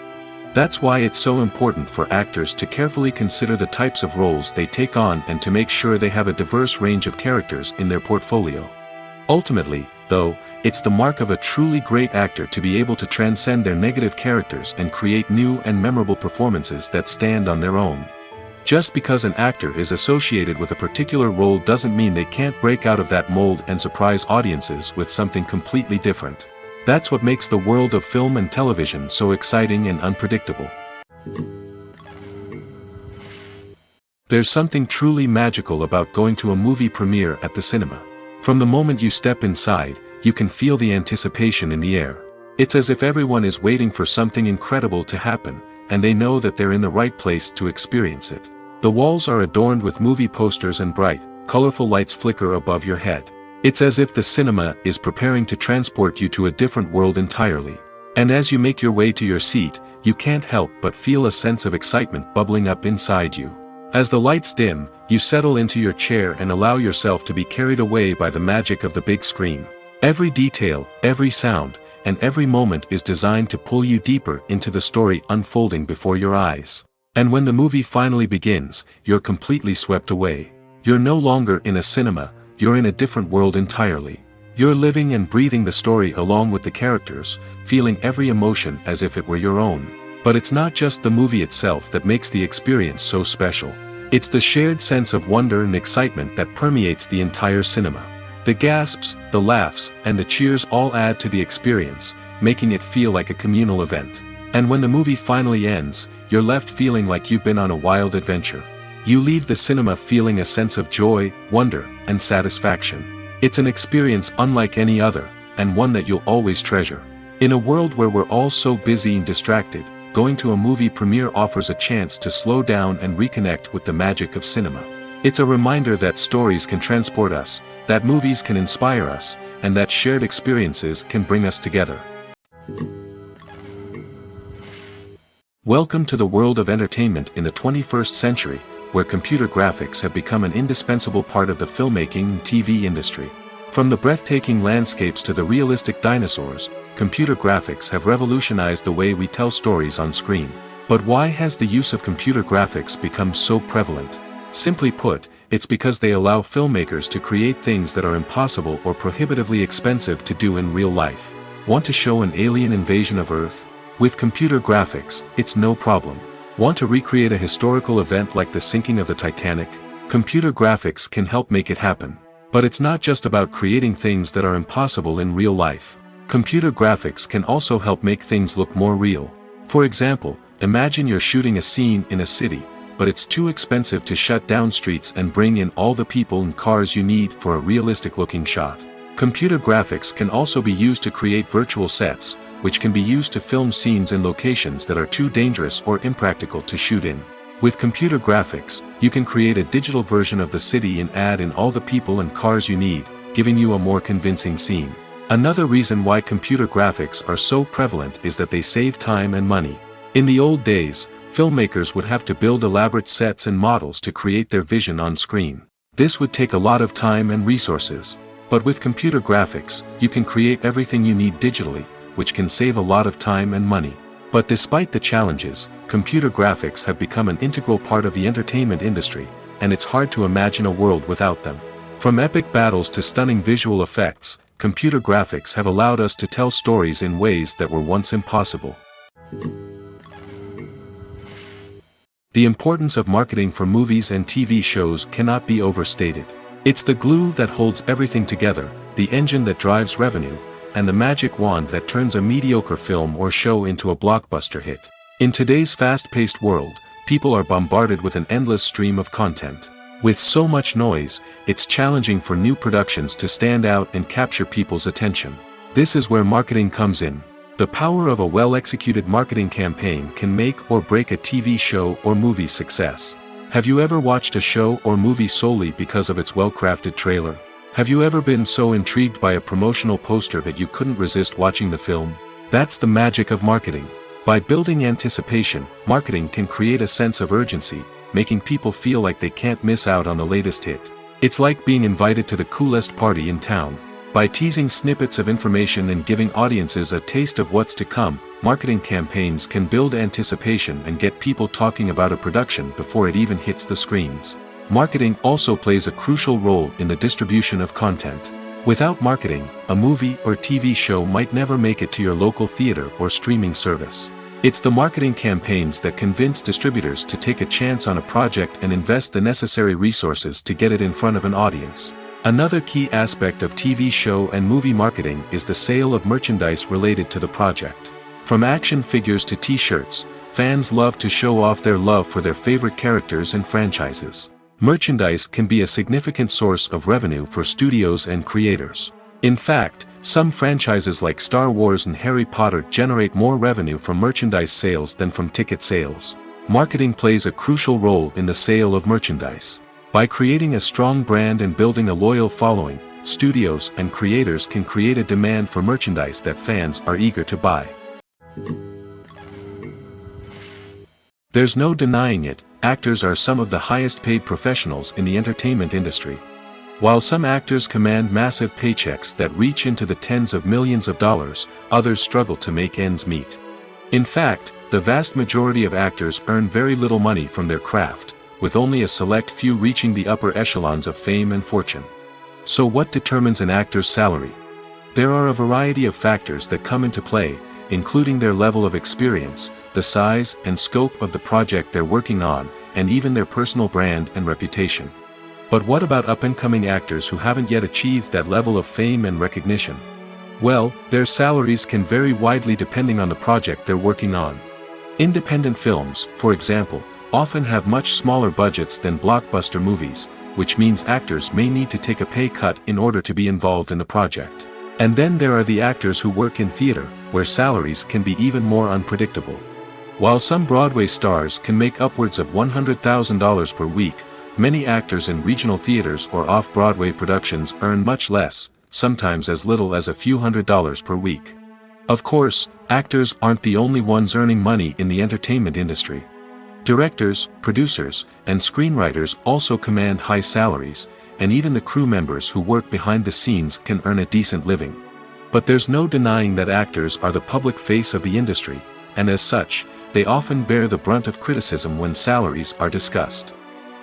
That's why it's so important for actors to carefully consider the types of roles they take on and to make sure they have a diverse range of characters in their portfolio. Ultimately, though, it's the mark of a truly great actor to be able to transcend their negative characters and create new and memorable performances that stand on their own. Just because an actor is associated with a particular role doesn't mean they can't break out of that mold and surprise audiences with something completely different. That's what makes the world of film and television so exciting and unpredictable. There's something truly magical about going to a movie premiere at the cinema. From the moment you step inside, you can feel the anticipation in the air. It's as if everyone is waiting for something incredible to happen, and they know that they're in the right place to experience it. The walls are adorned with movie posters and bright, colorful lights flicker above your head. It's as if the cinema is preparing to transport you to a different world entirely. And as you make your way to your seat, you can't help but feel a sense of excitement bubbling up inside you. As the lights dim, you settle into your chair and allow yourself to be carried away by the magic of the big screen. Every detail, every sound, and every moment is designed to pull you deeper into the story unfolding before your eyes. And when the movie finally begins, you're completely swept away. You're no longer in a cinema, you're in a different world entirely. You're living and breathing the story along with the characters, feeling every emotion as if it were your own. But it's not just the movie itself that makes the experience so special. It's the shared sense of wonder and excitement that permeates the entire cinema. The gasps, the laughs, and the cheers all add to the experience, making it feel like a communal event. And when the movie finally ends, you're left feeling like you've been on a wild adventure. You leave the cinema feeling a sense of joy, wonder, and satisfaction. It's an experience unlike any other, and one that you'll always treasure. In a world where we're all so busy and distracted, going to a movie premiere offers a chance to slow down and reconnect with the magic of cinema. It's a reminder that stories can transport us, that movies can inspire us, and that shared experiences can bring us together. Welcome to the world of entertainment in the 21st century, where computer graphics have become an indispensable part of the filmmaking and TV industry. From the breathtaking landscapes to the realistic dinosaurs, computer graphics have revolutionized the way we tell stories on screen. But why has the use of computer graphics become so prevalent? Simply put, it's because they allow filmmakers to create things that are impossible or prohibitively expensive to do in real life. Want to show an alien invasion of Earth? With computer graphics, it's no problem. Want to recreate a historical event like the sinking of the Titanic? Computer graphics can help make it happen. But it's not just about creating things that are impossible in real life. Computer graphics can also help make things look more real. For example, imagine you're shooting a scene in a city, but it's too expensive to shut down streets and bring in all the people and cars you need for a realistic-looking shot. Computer graphics can also be used to create virtual sets, which can be used to film scenes in locations that are too dangerous or impractical to shoot in. With computer graphics, you can create a digital version of the city and add in all the people and cars you need, giving you a more convincing scene. Another reason why computer graphics are so prevalent is that they save time and money. In the old days, filmmakers would have to build elaborate sets and models to create their vision on screen. This would take a lot of time and resources. But with computer graphics, you can create everything you need digitally, which can save a lot of time and money. But despite the challenges, computer graphics have become an integral part of the entertainment industry, and it's hard to imagine a world without them. From epic battles to stunning visual effects, computer graphics have allowed us to tell stories in ways that were once impossible. The importance of marketing for movies and TV shows cannot be overstated. It's the glue that holds everything together, the engine that drives revenue, and the magic wand that turns a mediocre film or show into a blockbuster hit. In today's fast-paced world, people are bombarded with an endless stream of content. With so much noise, it's challenging for new productions to stand out and capture people's attention. This is where marketing comes in. The power of a well-executed marketing campaign can make or break a TV show or movie's success. Have you ever watched a show or movie solely because of its well-crafted trailer? Have you ever been so intrigued by a promotional poster that you couldn't resist watching the film? That's the magic of marketing. By building anticipation, marketing can create a sense of urgency, making people feel like they can't miss out on the latest hit. It's like being invited to the coolest party in town. By teasing snippets of information and giving audiences a taste of what's to come, marketing campaigns can build anticipation and get people talking about a production before it even hits the screens. Marketing also plays a crucial role in the distribution of content. Without marketing, a movie or TV show might never make it to your local theater or streaming service. It's the marketing campaigns that convince distributors to take a chance on a project and invest the necessary resources to get it in front of an audience. Another key aspect of TV show and movie marketing is the sale of merchandise related to the project. From action figures to t-shirts, fans love to show off their love for their favorite characters and franchises. Merchandise can be a significant source of revenue for studios and creators. In fact, some franchises like Star Wars and Harry Potter generate more revenue from merchandise sales than from ticket sales. Marketing plays a crucial role in the sale of merchandise. By creating a strong brand and building a loyal following, studios and creators can create a demand for merchandise that fans are eager to buy. There's no denying it, actors are some of the highest paid professionals in the entertainment industry. While some actors command massive paychecks that reach into the tens of millions of dollars, others struggle to make ends meet. In fact, the vast majority of actors earn very little money from their craft, with only a select few reaching the upper echelons of fame and fortune. So what determines an actor's salary? There are a variety of factors that come into play, including their level of experience, the size and scope of the project they're working on, and even their personal brand and reputation. But what about up-and-coming actors who haven't yet achieved that level of fame and recognition? Well, their salaries can vary widely depending on the project they're working on. Independent films, for example, often have much smaller budgets than blockbuster movies, which means actors may need to take a pay cut in order to be involved in the project. And then there are the actors who work in theater, where salaries can be even more unpredictable. While some Broadway stars can make upwards of $100,000 per week, many actors in regional theaters or off-Broadway productions earn much less, sometimes as little as a few $100s per week. Of course, actors aren't the only ones earning money in the entertainment industry. Directors, producers, and screenwriters also command high salaries, and even the crew members who work behind the scenes can earn a decent living. But there's no denying that actors are the public face of the industry, and as such, they often bear the brunt of criticism when salaries are discussed.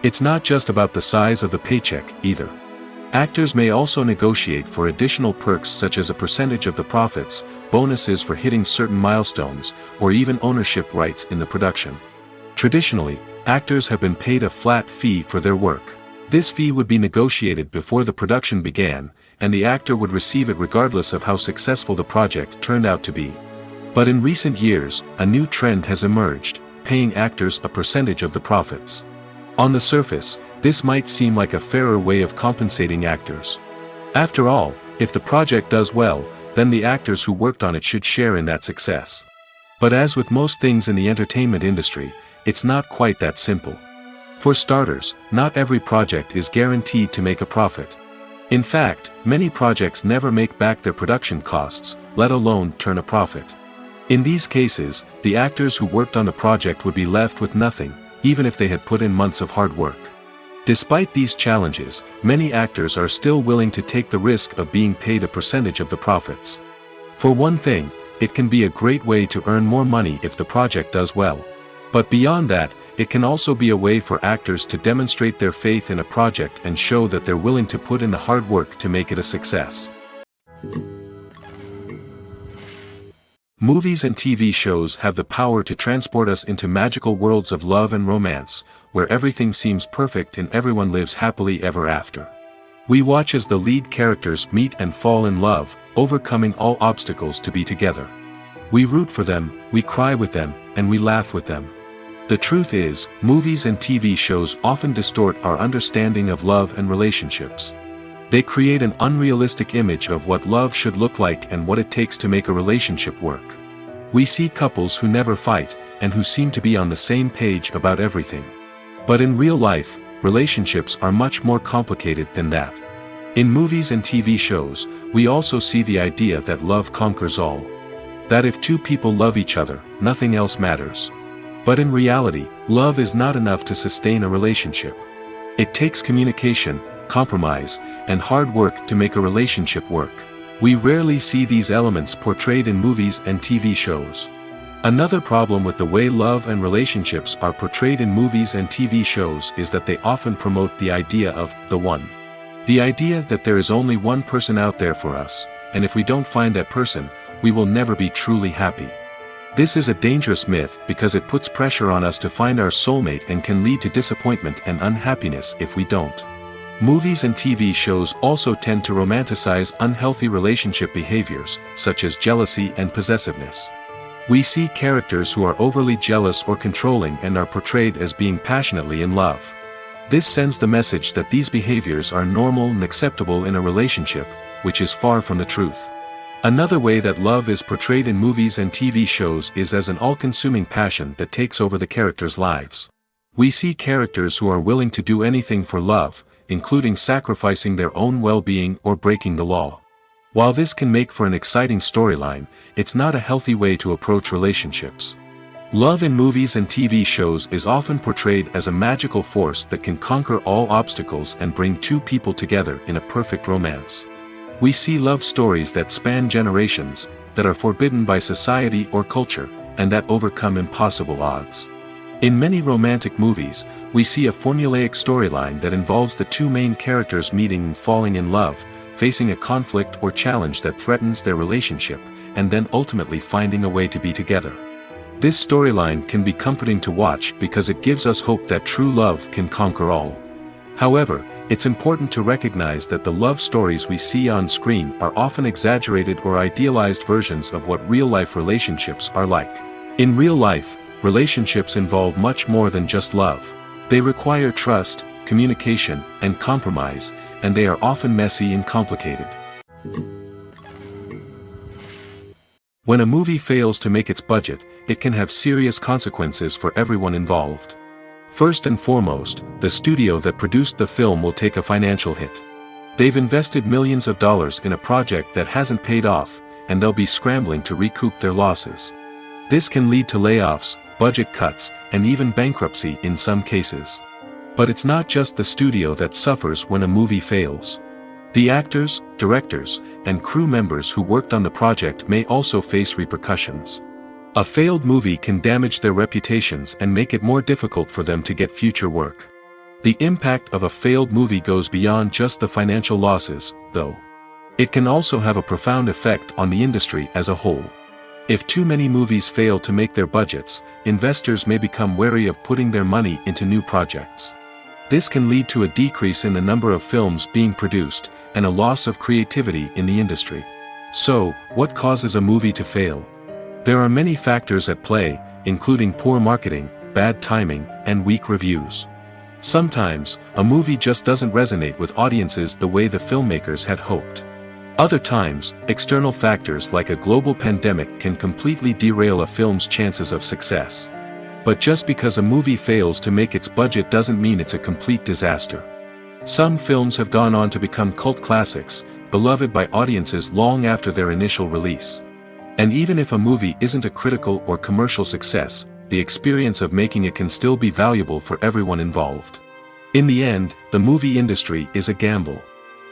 It's not just about the size of the paycheck, either. Actors may also negotiate for additional perks such as a percentage of the profits, bonuses for hitting certain milestones, or even ownership rights in the production. Traditionally, actors have been paid a flat fee for their work. This fee would be negotiated before the production began, and the actor would receive it regardless of how successful the project turned out to be. But in recent years, a new trend has emerged, paying actors a percentage of the profits. On the surface, this might seem like a fairer way of compensating actors. After all, if the project does well, then the actors who worked on it should share in that success. But as with most things in the entertainment industry, it's not quite that simple. For starters, not every project is guaranteed to make a profit. In fact, many projects never make back their production costs, let alone turn a profit. In these cases, the actors who worked on the project would be left with nothing, even if they had put in months of hard work. Despite these challenges, many actors are still willing to take the risk of being paid a percentage of the profits. For one thing, it can be a great way to earn more money if the project does well. But beyond that, it can also be a way for actors to demonstrate their faith in a project and show that they're willing to put in the hard work to make it a success. Movies and TV shows have the power to transport us into magical worlds of love and romance, where everything seems perfect and everyone lives happily ever after. We watch as the lead characters meet and fall in love, overcoming all obstacles to be together. We root for them, we cry with them, and we laugh with them. The truth is, movies and TV shows often distort our understanding of love and relationships. They create an unrealistic image of what love should look like and what it takes to make a relationship work. We see couples who never fight, and who seem to be on the same page about everything. But in real life, relationships are much more complicated than that. In movies and TV shows, we also see the idea that love conquers all. That if two people love each other, nothing else matters. But in reality, love is not enough to sustain a relationship. It takes communication, compromise, and hard work to make a relationship work. We rarely see these elements portrayed in movies and TV shows. Another problem with the way love and relationships are portrayed in movies and TV shows is that they often promote the idea of the one. The idea that there is only one person out there for us, and if we don't find that person, we will never be truly happy. This is a dangerous myth because it puts pressure on us to find our soulmate and can lead to disappointment and unhappiness if we don't. Movies and TV shows also tend to romanticize unhealthy relationship behaviors, such as jealousy and possessiveness. We see characters who are overly jealous or controlling and are portrayed as being passionately in love. This sends the message that these behaviors are normal and acceptable in a relationship, which is far from the truth. Another way that love is portrayed in movies and TV shows is as an all-consuming passion that takes over the characters' lives. We see characters who are willing to do anything for love, including sacrificing their own well-being or breaking the law. While this can make for an exciting storyline, it's not a healthy way to approach relationships. Love in movies and TV shows is often portrayed as a magical force that can conquer all obstacles and bring two people together in a perfect romance. We see love stories that span generations, that are forbidden by society or culture, and that overcome impossible odds. In many romantic movies, we see a formulaic storyline that involves the two main characters meeting and falling in love, facing a conflict or challenge that threatens their relationship, and then ultimately finding a way to be together. This storyline can be comforting to watch because it gives us hope that true love can conquer all. However, it's important to recognize that the love stories we see on screen are often exaggerated or idealized versions of what real-life relationships are like. In real life, relationships involve much more than just love. They require trust, communication, and compromise, and they are often messy and complicated. When a movie fails to make its budget, it can have serious consequences for everyone involved. First and foremost, the studio that produced the film will take a financial hit. They've invested millions of dollars in a project that hasn't paid off, and they'll be scrambling to recoup their losses. This can lead to layoffs, budget cuts, and even bankruptcy in some cases. But it's not just the studio that suffers when a movie fails. The actors, directors, and crew members who worked on the project may also face repercussions. A failed movie can damage their reputations and make it more difficult for them to get future work. The impact of a failed movie goes beyond just the financial losses, though. It can also have a profound effect on the industry as a whole. If too many movies fail to make their budgets, investors may become wary of putting their money into new projects. This can lead to a decrease in the number of films being produced, and a loss of creativity in the industry. So, what causes a movie to fail? There are many factors at play, including poor marketing, bad timing, and weak reviews. Sometimes, a movie just doesn't resonate with audiences the way the filmmakers had hoped. Other times, external factors like a global pandemic can completely derail a film's chances of success. But just because a movie fails to make its budget doesn't mean it's a complete disaster. Some films have gone on to become cult classics, beloved by audiences long after their initial release. And even if a movie isn't a critical or commercial success, the experience of making it can still be valuable for everyone involved. In the end, the movie industry is a gamble.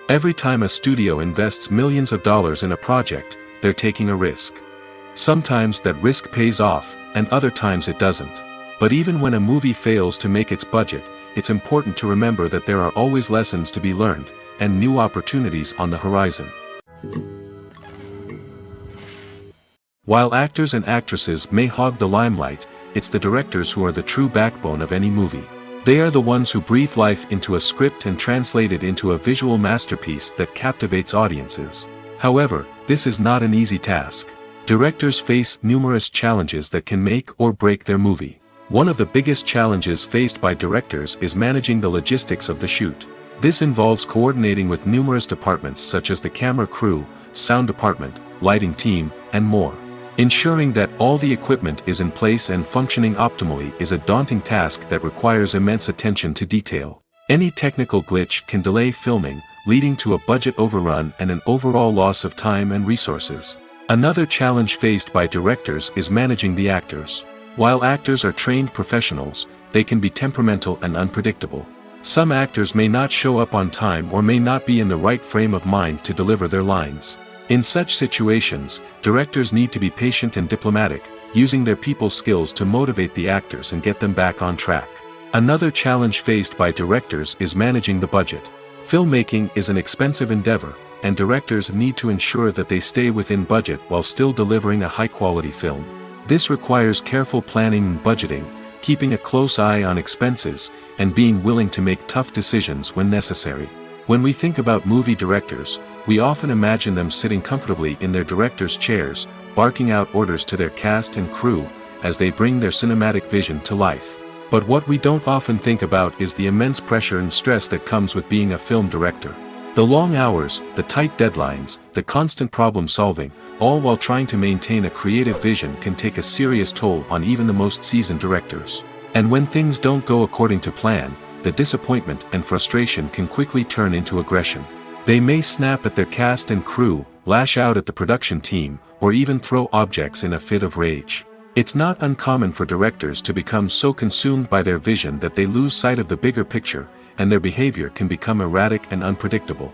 Every time a studio invests millions of dollars in a project, they're taking a risk. Sometimes that risk pays off, and other times it doesn't. But even when a movie fails to make its budget, it's important to remember that there are always lessons to be learned, and new opportunities on the horizon. While actors and actresses may hog the limelight, it's the directors who are the true backbone of any movie. They are the ones who breathe life into a script and translate it into a visual masterpiece that captivates audiences. However, this is not an easy task. Directors face numerous challenges that can make or break their movie. One of the biggest challenges faced by directors is managing the logistics of the shoot. This involves coordinating with numerous departments such as the camera crew, sound department, lighting team, and more. Ensuring that all the equipment is in place and functioning optimally is a daunting task that requires immense attention to detail. Any technical glitch can delay filming, leading to a budget overrun and an overall loss of time and resources. Another challenge faced by directors is managing the actors. While actors are trained professionals, they can be temperamental and unpredictable. Some actors may not show up on time or may not be in the right frame of mind to deliver their lines. In such situations, directors need to be patient and diplomatic, using their people skills to motivate the actors and get them back on track. Another challenge faced by directors is managing the budget. Filmmaking is an expensive endeavor, and directors need to ensure that they stay within budget while still delivering a high-quality film. This requires careful planning and budgeting, keeping a close eye on expenses, and being willing to make tough decisions when necessary. When we think about movie directors, we often imagine them sitting comfortably in their director's chairs, barking out orders to their cast and crew, as they bring their cinematic vision to life. But what we don't often think about is the immense pressure and stress that comes with being a film director. The long hours, the tight deadlines, the constant problem solving, all while trying to maintain a creative vision can take a serious toll on even the most seasoned directors. And when things don't go according to plan, the disappointment and frustration can quickly turn into aggression. They may snap at their cast and crew, lash out at the production team, or even throw objects in a fit of rage. It's not uncommon for directors to become so consumed by their vision that they lose sight of the bigger picture, and their behavior can become erratic and unpredictable.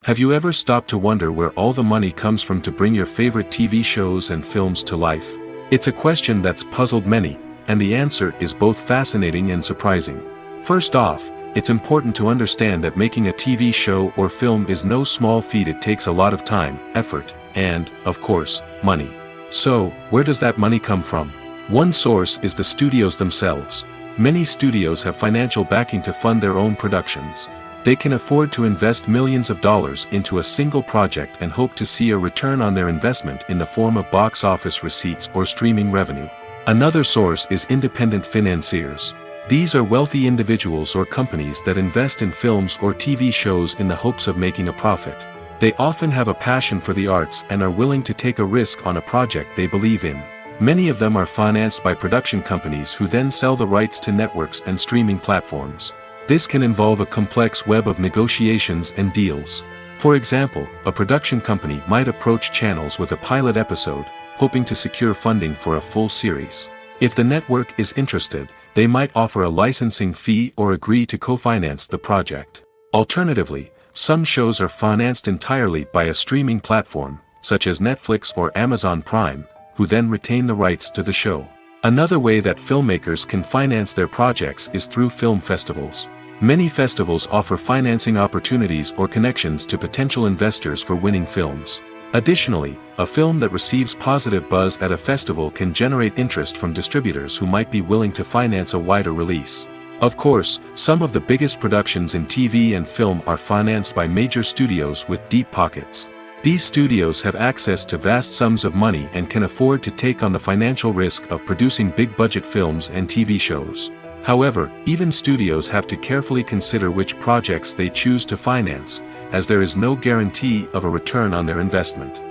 Have you ever stopped to wonder where all the money comes from to bring your favorite TV shows and films to life? It's a question that's puzzled many, and the answer is both fascinating and surprising. First off, it's important to understand that making a TV show or film is no small feat. It takes a lot of time, effort, and, of course, money. So, where does that money come from? One source is the studios themselves. Many studios have financial backing to fund their own productions. They can afford to invest millions of dollars into a single project and hope to see a return on their investment in the form of box office receipts or streaming revenue. Another source is independent financiers. These are wealthy individuals or companies that invest in films or TV shows in the hopes of making a profit. They often have a passion for the arts and are willing to take a risk on a project they believe in. Many of them are financed by production companies who then sell the rights to networks and streaming platforms. This can involve a complex web of negotiations and deals. For example, a production company might approach channels with a pilot episode, hoping to secure funding for a full series. If the network is interested, they might offer a licensing fee or agree to co-finance the project. Alternatively, some shows are financed entirely by a streaming platform, such as Netflix or Amazon Prime, who then retain the rights to the show. Another way that filmmakers can finance their projects is through film festivals. Many festivals offer financing opportunities or connections to potential investors for winning films. Additionally, a film that receives positive buzz at a festival can generate interest from distributors who might be willing to finance a wider release. Of course, some of the biggest productions in TV and film are financed by major studios with deep pockets. These studios have access to vast sums of money and can afford to take on the financial risk of producing big-budget films and TV shows. However, even studios have to carefully consider which projects they choose to finance, as there is no guarantee of a return on their investment.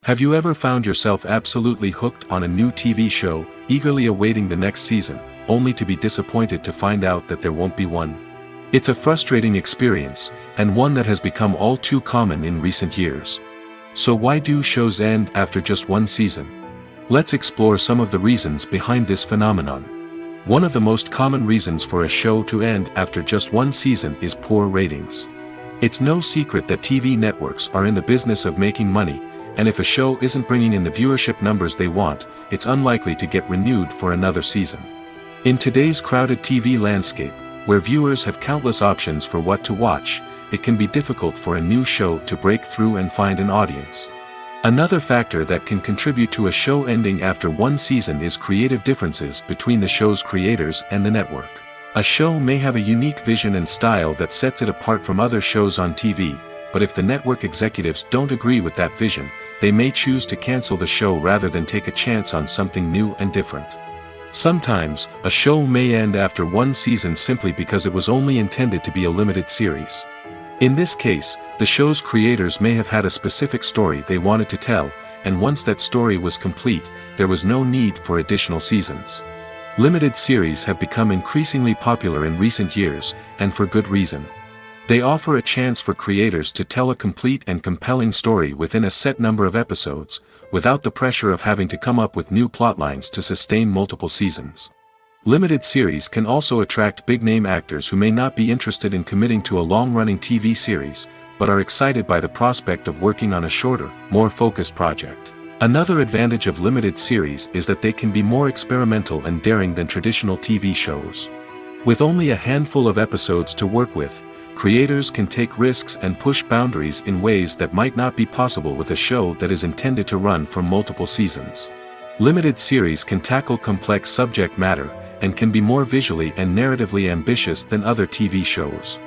Have you ever found yourself absolutely hooked on a new TV show, eagerly awaiting the next season, only to be disappointed to find out that there won't be one? It's a frustrating experience, and one that has become all too common in recent years. So why do shows end after just one season? Let's explore some of the reasons behind this phenomenon. One of the most common reasons for a show to end after just one season is poor ratings. It's no secret that TV networks are in the business of making money, and if a show isn't bringing in the viewership numbers they want, it's unlikely to get renewed for another season. In today's crowded TV landscape, where viewers have countless options for what to watch, it can be difficult for a new show to break through and find an audience. Another factor that can contribute to a show ending after one season is creative differences between the show's creators and the network. A show may have a unique vision and style that sets it apart from other shows on TV, but if the network executives don't agree with that vision, they may choose to cancel the show rather than take a chance on something new and different. Sometimes, a show may end after one season simply because it was only intended to be a limited series. In this case, the show's creators may have had a specific story they wanted to tell, and once that story was complete, there was no need for additional seasons. Limited series have become increasingly popular in recent years, and for good reason. They offer a chance for creators to tell a complete and compelling story within a set number of episodes, without the pressure of having to come up with new plotlines to sustain multiple seasons. Limited series can also attract big-name actors who may not be interested in committing to a long-running TV series, but are excited by the prospect of working on a shorter, more focused project. Another advantage of limited series is that they can be more experimental and daring than traditional TV shows. With only a handful of episodes to work with, creators can take risks and push boundaries in ways that might not be possible with a show that is intended to run for multiple seasons. Limited series can tackle complex subject matter, and can be more visually and narratively ambitious than other TV shows.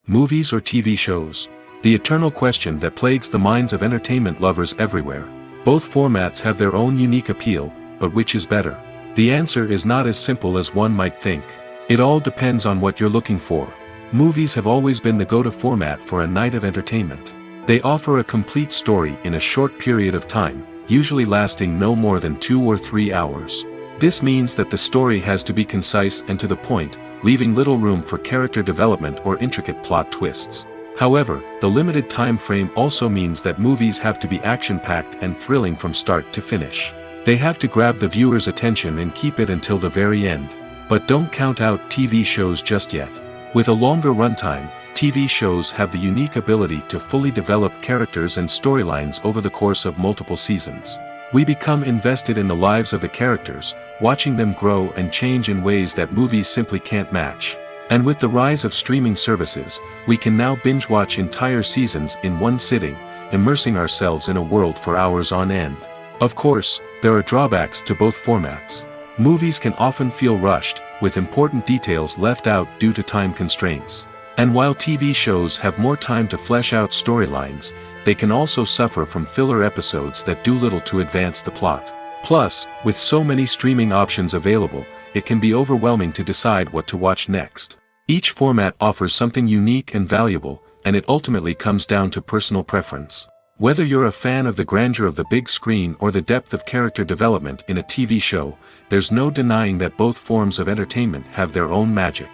Movies or TV shows? The eternal question that plagues the minds of entertainment lovers everywhere. Both formats have their own unique appeal, but which is better? The answer is not as simple as one might think. It all depends on what you're looking for. Movies have always been the go-to format for a night of entertainment. They offer a complete story in a short period of time, usually lasting no more than 2 or 3 hours. This means that the story has to be concise and to the point, leaving little room for character development or intricate plot twists. However, the limited time frame also means that movies have to be action-packed and thrilling from start to finish. They have to grab the viewer's attention and keep it until the very end. But don't count out TV shows just yet. With a longer runtime, TV shows have the unique ability to fully develop characters and storylines over the course of multiple seasons. We become invested in the lives of the characters, watching them grow and change in ways that movies simply can't match. And with the rise of streaming services, we can now binge-watch entire seasons in one sitting, immersing ourselves in a world for hours on end. Of course, there are drawbacks to both formats. Movies can often feel rushed, with important details left out due to time constraints. And while TV shows have more time to flesh out storylines, they can also suffer from filler episodes that do little to advance the plot. Plus, with so many streaming options available, it can be overwhelming to decide what to watch next. Each format offers something unique and valuable, and it ultimately comes down to personal preference. Whether you're a fan of the grandeur of the big screen or the depth of character development in a TV show, there's no denying that both forms of entertainment have their own magic.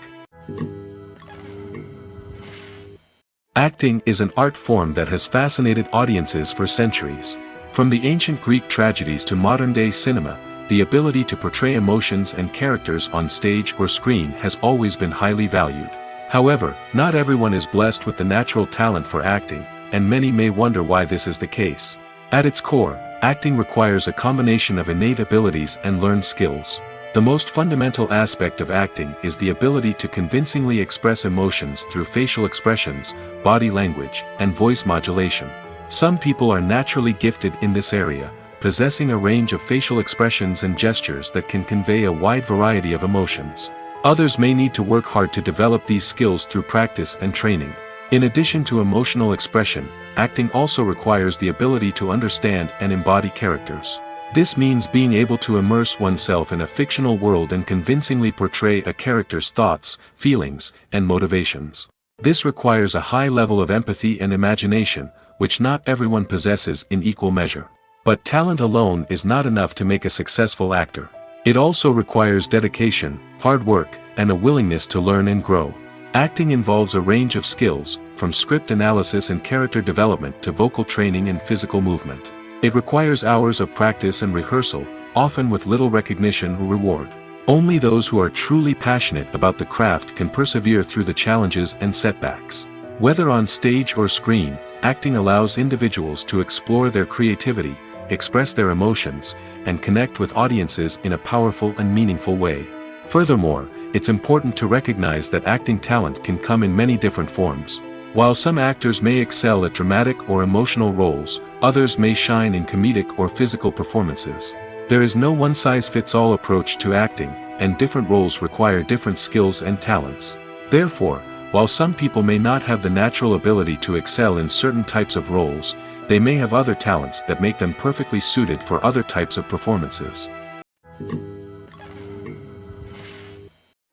Acting is an art form that has fascinated audiences for centuries. From the ancient Greek tragedies to modern-day cinema, the ability to portray emotions and characters on stage or screen has always been highly valued. However, not everyone is blessed with the natural talent for acting, and many may wonder why this is the case. At its core, acting requires a combination of innate abilities and learned skills. The most fundamental aspect of acting is the ability to convincingly express emotions through facial expressions, body language, and voice modulation. Some people are naturally gifted in this area, possessing a range of facial expressions and gestures that can convey a wide variety of emotions. Others may need to work hard to develop these skills through practice and training. In addition to emotional expression, acting also requires the ability to understand and embody characters. This means being able to immerse oneself in a fictional world and convincingly portray a character's thoughts, feelings, and motivations. This requires a high level of empathy and imagination, which not everyone possesses in equal measure. But talent alone is not enough to make a successful actor. It also requires dedication, hard work, and a willingness to learn and grow. Acting involves a range of skills, from script analysis and character development to vocal training and physical movement. It requires hours of practice and rehearsal, often with little recognition or reward. Only those who are truly passionate about the craft can persevere through the challenges and setbacks. Whether on stage or screen, acting allows individuals to explore their creativity, express their emotions, and connect with audiences in a powerful and meaningful way. Furthermore, it's important to recognize that acting talent can come in many different forms. While some actors may excel at dramatic or emotional roles, others may shine in comedic or physical performances. There is no one-size-fits-all approach to acting, and different roles require different skills and talents. Therefore, while some people may not have the natural ability to excel in certain types of roles, they may have other talents that make them perfectly suited for other types of performances.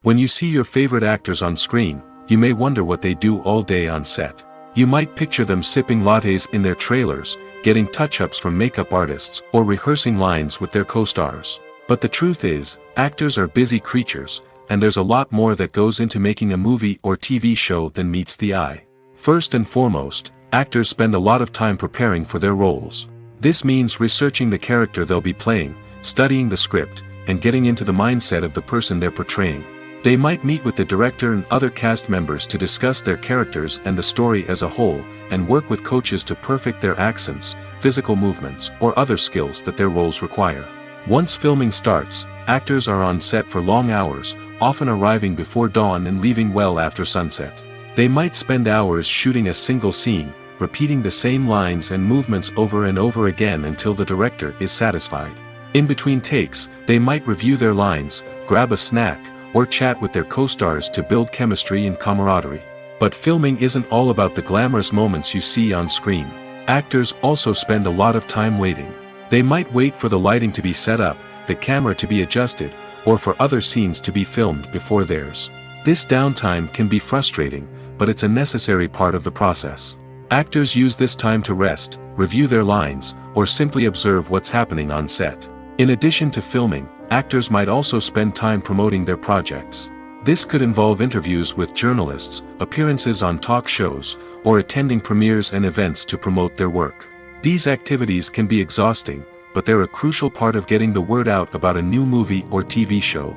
When you see your favorite actors on screen, you may wonder what they do all day on set. You might picture them sipping lattes in their trailers, getting touch-ups from makeup artists, or rehearsing lines with their co-stars. But the truth is, actors are busy creatures, and there's a lot more that goes into making a movie or TV show than meets the eye. First and foremost, actors spend a lot of time preparing for their roles. This means researching the character they'll be playing, studying the script, and getting into the mindset of the person they're portraying. They might meet with the director and other cast members to discuss their characters and the story as a whole, and work with coaches to perfect their accents, physical movements, or other skills that their roles require. Once filming starts, actors are on set for long hours, often arriving before dawn and leaving well after sunset. They might spend hours shooting a single scene, repeating the same lines and movements over and over again until the director is satisfied. In between takes, they might review their lines, grab a snack, or chat with their co-stars to build chemistry and camaraderie. But filming isn't all about the glamorous moments you see on screen. Actors also spend a lot of time waiting. They might wait for the lighting to be set up, the camera to be adjusted, or for other scenes to be filmed before theirs. This downtime can be frustrating, but it's a necessary part of the process. Actors use this time to rest, review their lines, or simply observe what's happening on set. In addition to filming, actors might also spend time promoting their projects. This could involve interviews with journalists, appearances on talk shows, or attending premieres and events to promote their work. These activities can be exhausting, but they're a crucial part of getting the word out about a new movie or TV show.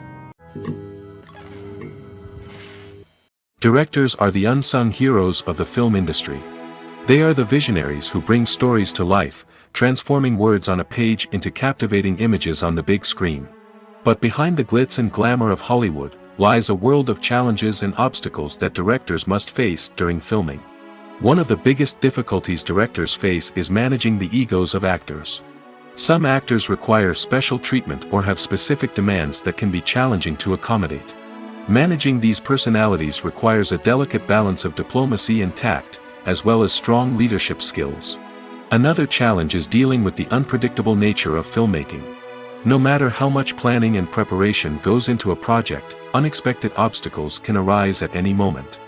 Directors are the unsung heroes of the film industry. They are the visionaries who bring stories to life, transforming words on a page into captivating images on the big screen. But behind the glitz and glamour of Hollywood lies a world of challenges and obstacles that directors must face during filming. One of the biggest difficulties directors face is managing the egos of actors. Some actors require special treatment or have specific demands that can be challenging to accommodate. Managing these personalities requires a delicate balance of diplomacy and tact, as well as strong leadership skills. Another challenge is dealing with the unpredictable nature of filmmaking. No matter how much planning and preparation goes into a project, unexpected obstacles can arise at any moment.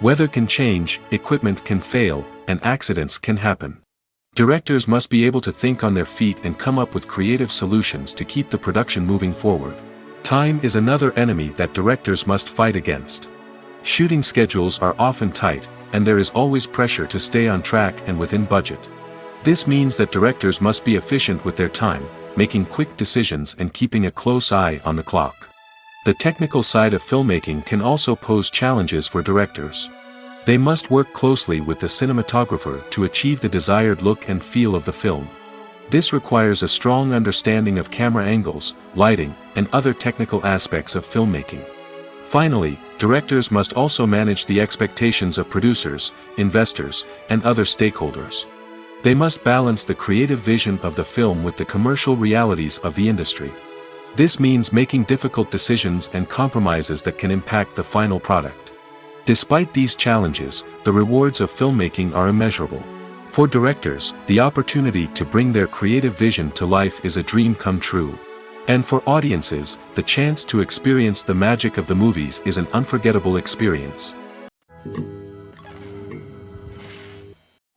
Weather can change, equipment can fail, and accidents can happen. Directors must be able to think on their feet and come up with creative solutions to keep the production moving forward. Time is another enemy that directors must fight against. Shooting schedules are often tight, and there is always pressure to stay on track and within budget. This means that directors must be efficient with their time, making quick decisions and keeping a close eye on the clock. The technical side of filmmaking can also pose challenges for directors. They must work closely with the cinematographer to achieve the desired look and feel of the film. This requires a strong understanding of camera angles, lighting, and other technical aspects of filmmaking. Finally, directors must also manage the expectations of producers, investors, and other stakeholders. They must balance the creative vision of the film with the commercial realities of the industry. This means making difficult decisions and compromises that can impact the final product. Despite these challenges, the rewards of filmmaking are immeasurable. For directors, the opportunity to bring their creative vision to life is a dream come true. And for audiences, the chance to experience the magic of the movies is an unforgettable experience.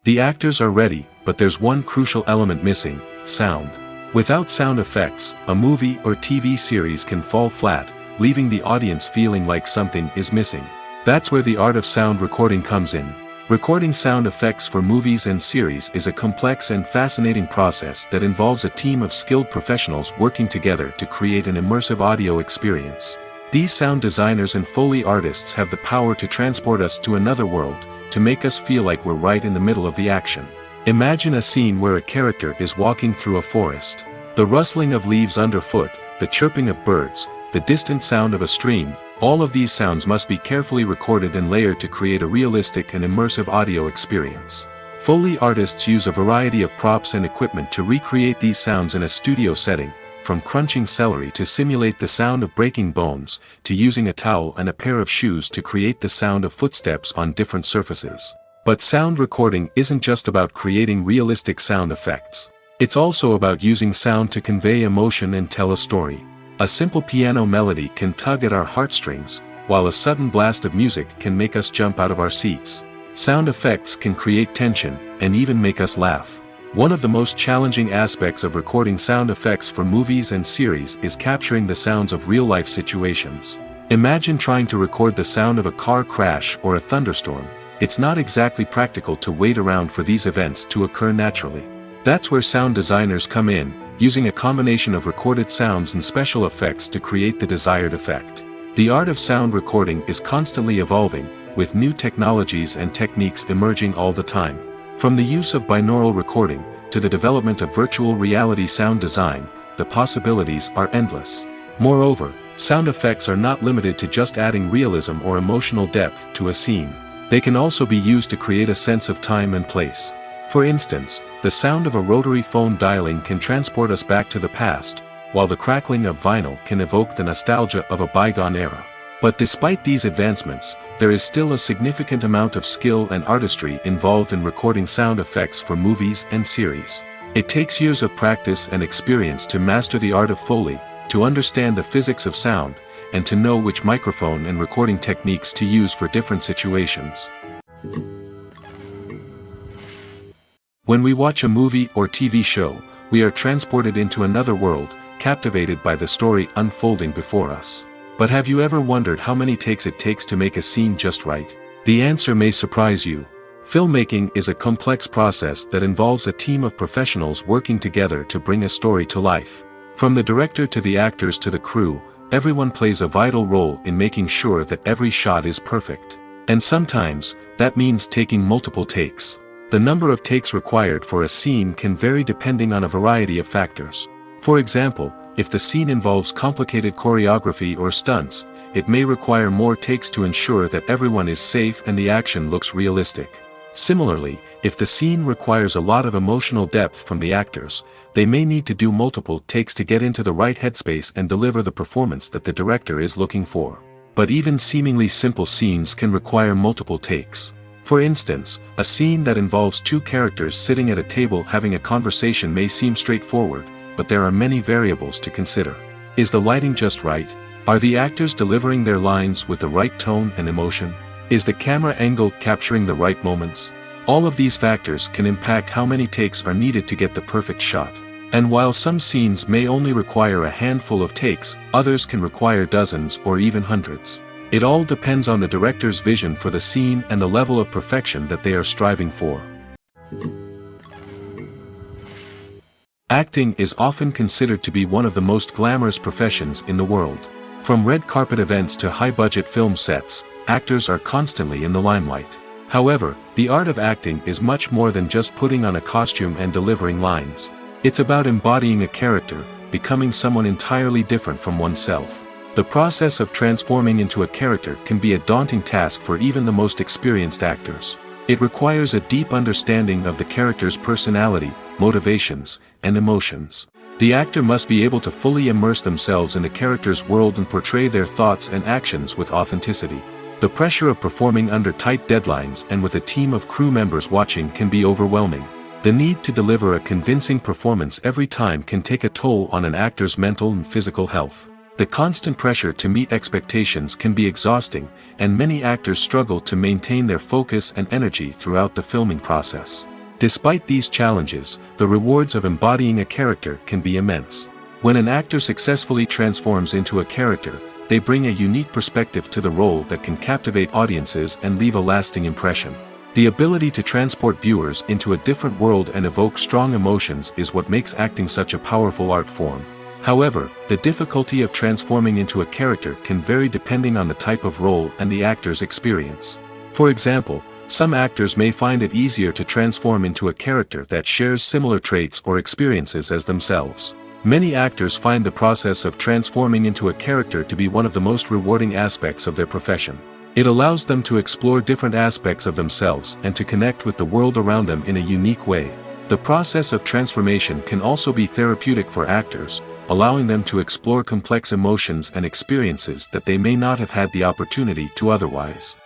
The actors are ready, but there's one crucial element missing: sound. Without sound effects, a movie or TV series can fall flat, leaving the audience feeling like something is missing. That's where the art of sound recording comes in. Recording sound effects for movies and series is a complex and fascinating process that involves a team of skilled professionals working together to create an immersive audio experience. These sound designers and Foley artists have the power to transport us to another world, to make us feel like we're right in the middle of the action. Imagine a scene where a character is walking through a forest. The rustling of leaves underfoot, the chirping of birds, the distant sound of a stream, all of these sounds must be carefully recorded and layered to create a realistic and immersive audio experience. Foley artists use a variety of props and equipment to recreate these sounds in a studio setting, from crunching celery to simulate the sound of breaking bones, to using a towel and a pair of shoes to create the sound of footsteps on different surfaces. But sound recording isn't just about creating realistic sound effects. It's also about using sound to convey emotion and tell a story. A simple piano melody can tug at our heartstrings, while a sudden blast of music can make us jump out of our seats. Sound effects can create tension, and even make us laugh. One of the most challenging aspects of recording sound effects for movies and series is capturing the sounds of real-life situations. Imagine trying to record the sound of a car crash or a thunderstorm. It's not exactly practical to wait around for these events to occur naturally. That's where sound designers come in, using a combination of recorded sounds and special effects to create the desired effect. The art of sound recording is constantly evolving, with new technologies and techniques emerging all the time. From the use of binaural recording, to the development of virtual reality sound design, the possibilities are endless. Moreover, sound effects are not limited to just adding realism or emotional depth to a scene. They can also be used to create a sense of time and place. For instance, the sound of a rotary phone dialing can transport us back to the past, while the crackling of vinyl can evoke the nostalgia of a bygone era. But despite these advancements, there is still a significant amount of skill and artistry involved in recording sound effects for movies and series. It takes years of practice and experience to master the art of Foley, to understand the physics of sound, and to know which microphone and recording techniques to use for different situations. When we watch a movie or TV show, we are transported into another world, captivated by the story unfolding before us. But have you ever wondered how many takes it takes to make a scene just right? The answer may surprise you. Filmmaking is a complex process that involves a team of professionals working together to bring a story to life. From the director to the actors to the crew, everyone plays a vital role in making sure that every shot is perfect. And sometimes, that means taking multiple takes. The number of takes required for a scene can vary depending on a variety of factors. For example, if the scene involves complicated choreography or stunts, it may require more takes to ensure that everyone is safe and the action looks realistic. Similarly, if the scene requires a lot of emotional depth from the actors, they may need to do multiple takes to get into the right headspace and deliver the performance that the director is looking for. But even seemingly simple scenes can require multiple takes. For instance, a scene that involves two characters sitting at a table having a conversation may seem straightforward, but there are many variables to consider. Is the lighting just right? Are the actors delivering their lines with the right tone and emotion? Is the camera angle capturing the right moments? All of these factors can impact how many takes are needed to get the perfect shot. And while some scenes may only require a handful of takes, others can require dozens or even hundreds. It all depends on the director's vision for the scene and the level of perfection that they are striving for. Acting is often considered to be one of the most glamorous professions in the world. From red carpet events to high-budget film sets, actors are constantly in the limelight. However, the art of acting is much more than just putting on a costume and delivering lines. It's about embodying a character, becoming someone entirely different from oneself. The process of transforming into a character can be a daunting task for even the most experienced actors. It requires a deep understanding of the character's personality, motivations, and emotions. The actor must be able to fully immerse themselves in the character's world and portray their thoughts and actions with authenticity. The pressure of performing under tight deadlines and with a team of crew members watching can be overwhelming. The need to deliver a convincing performance every time can take a toll on an actor's mental and physical health. The constant pressure to meet expectations can be exhausting, and many actors struggle to maintain their focus and energy throughout the filming process. Despite these challenges, the rewards of embodying a character can be immense. When an actor successfully transforms into a character, they bring a unique perspective to the role that can captivate audiences and leave a lasting impression. The ability to transport viewers into a different world and evoke strong emotions is what makes acting such a powerful art form. However, the difficulty of transforming into a character can vary depending on the type of role and the actor's experience. For example, some actors may find it easier to transform into a character that shares similar traits or experiences as themselves. Many actors find the process of transforming into a character to be one of the most rewarding aspects of their profession. It allows them to explore different aspects of themselves and to connect with the world around them in a unique way. The process of transformation can also be therapeutic for actors, allowing them to explore complex emotions and experiences that they may not have had the opportunity to otherwise.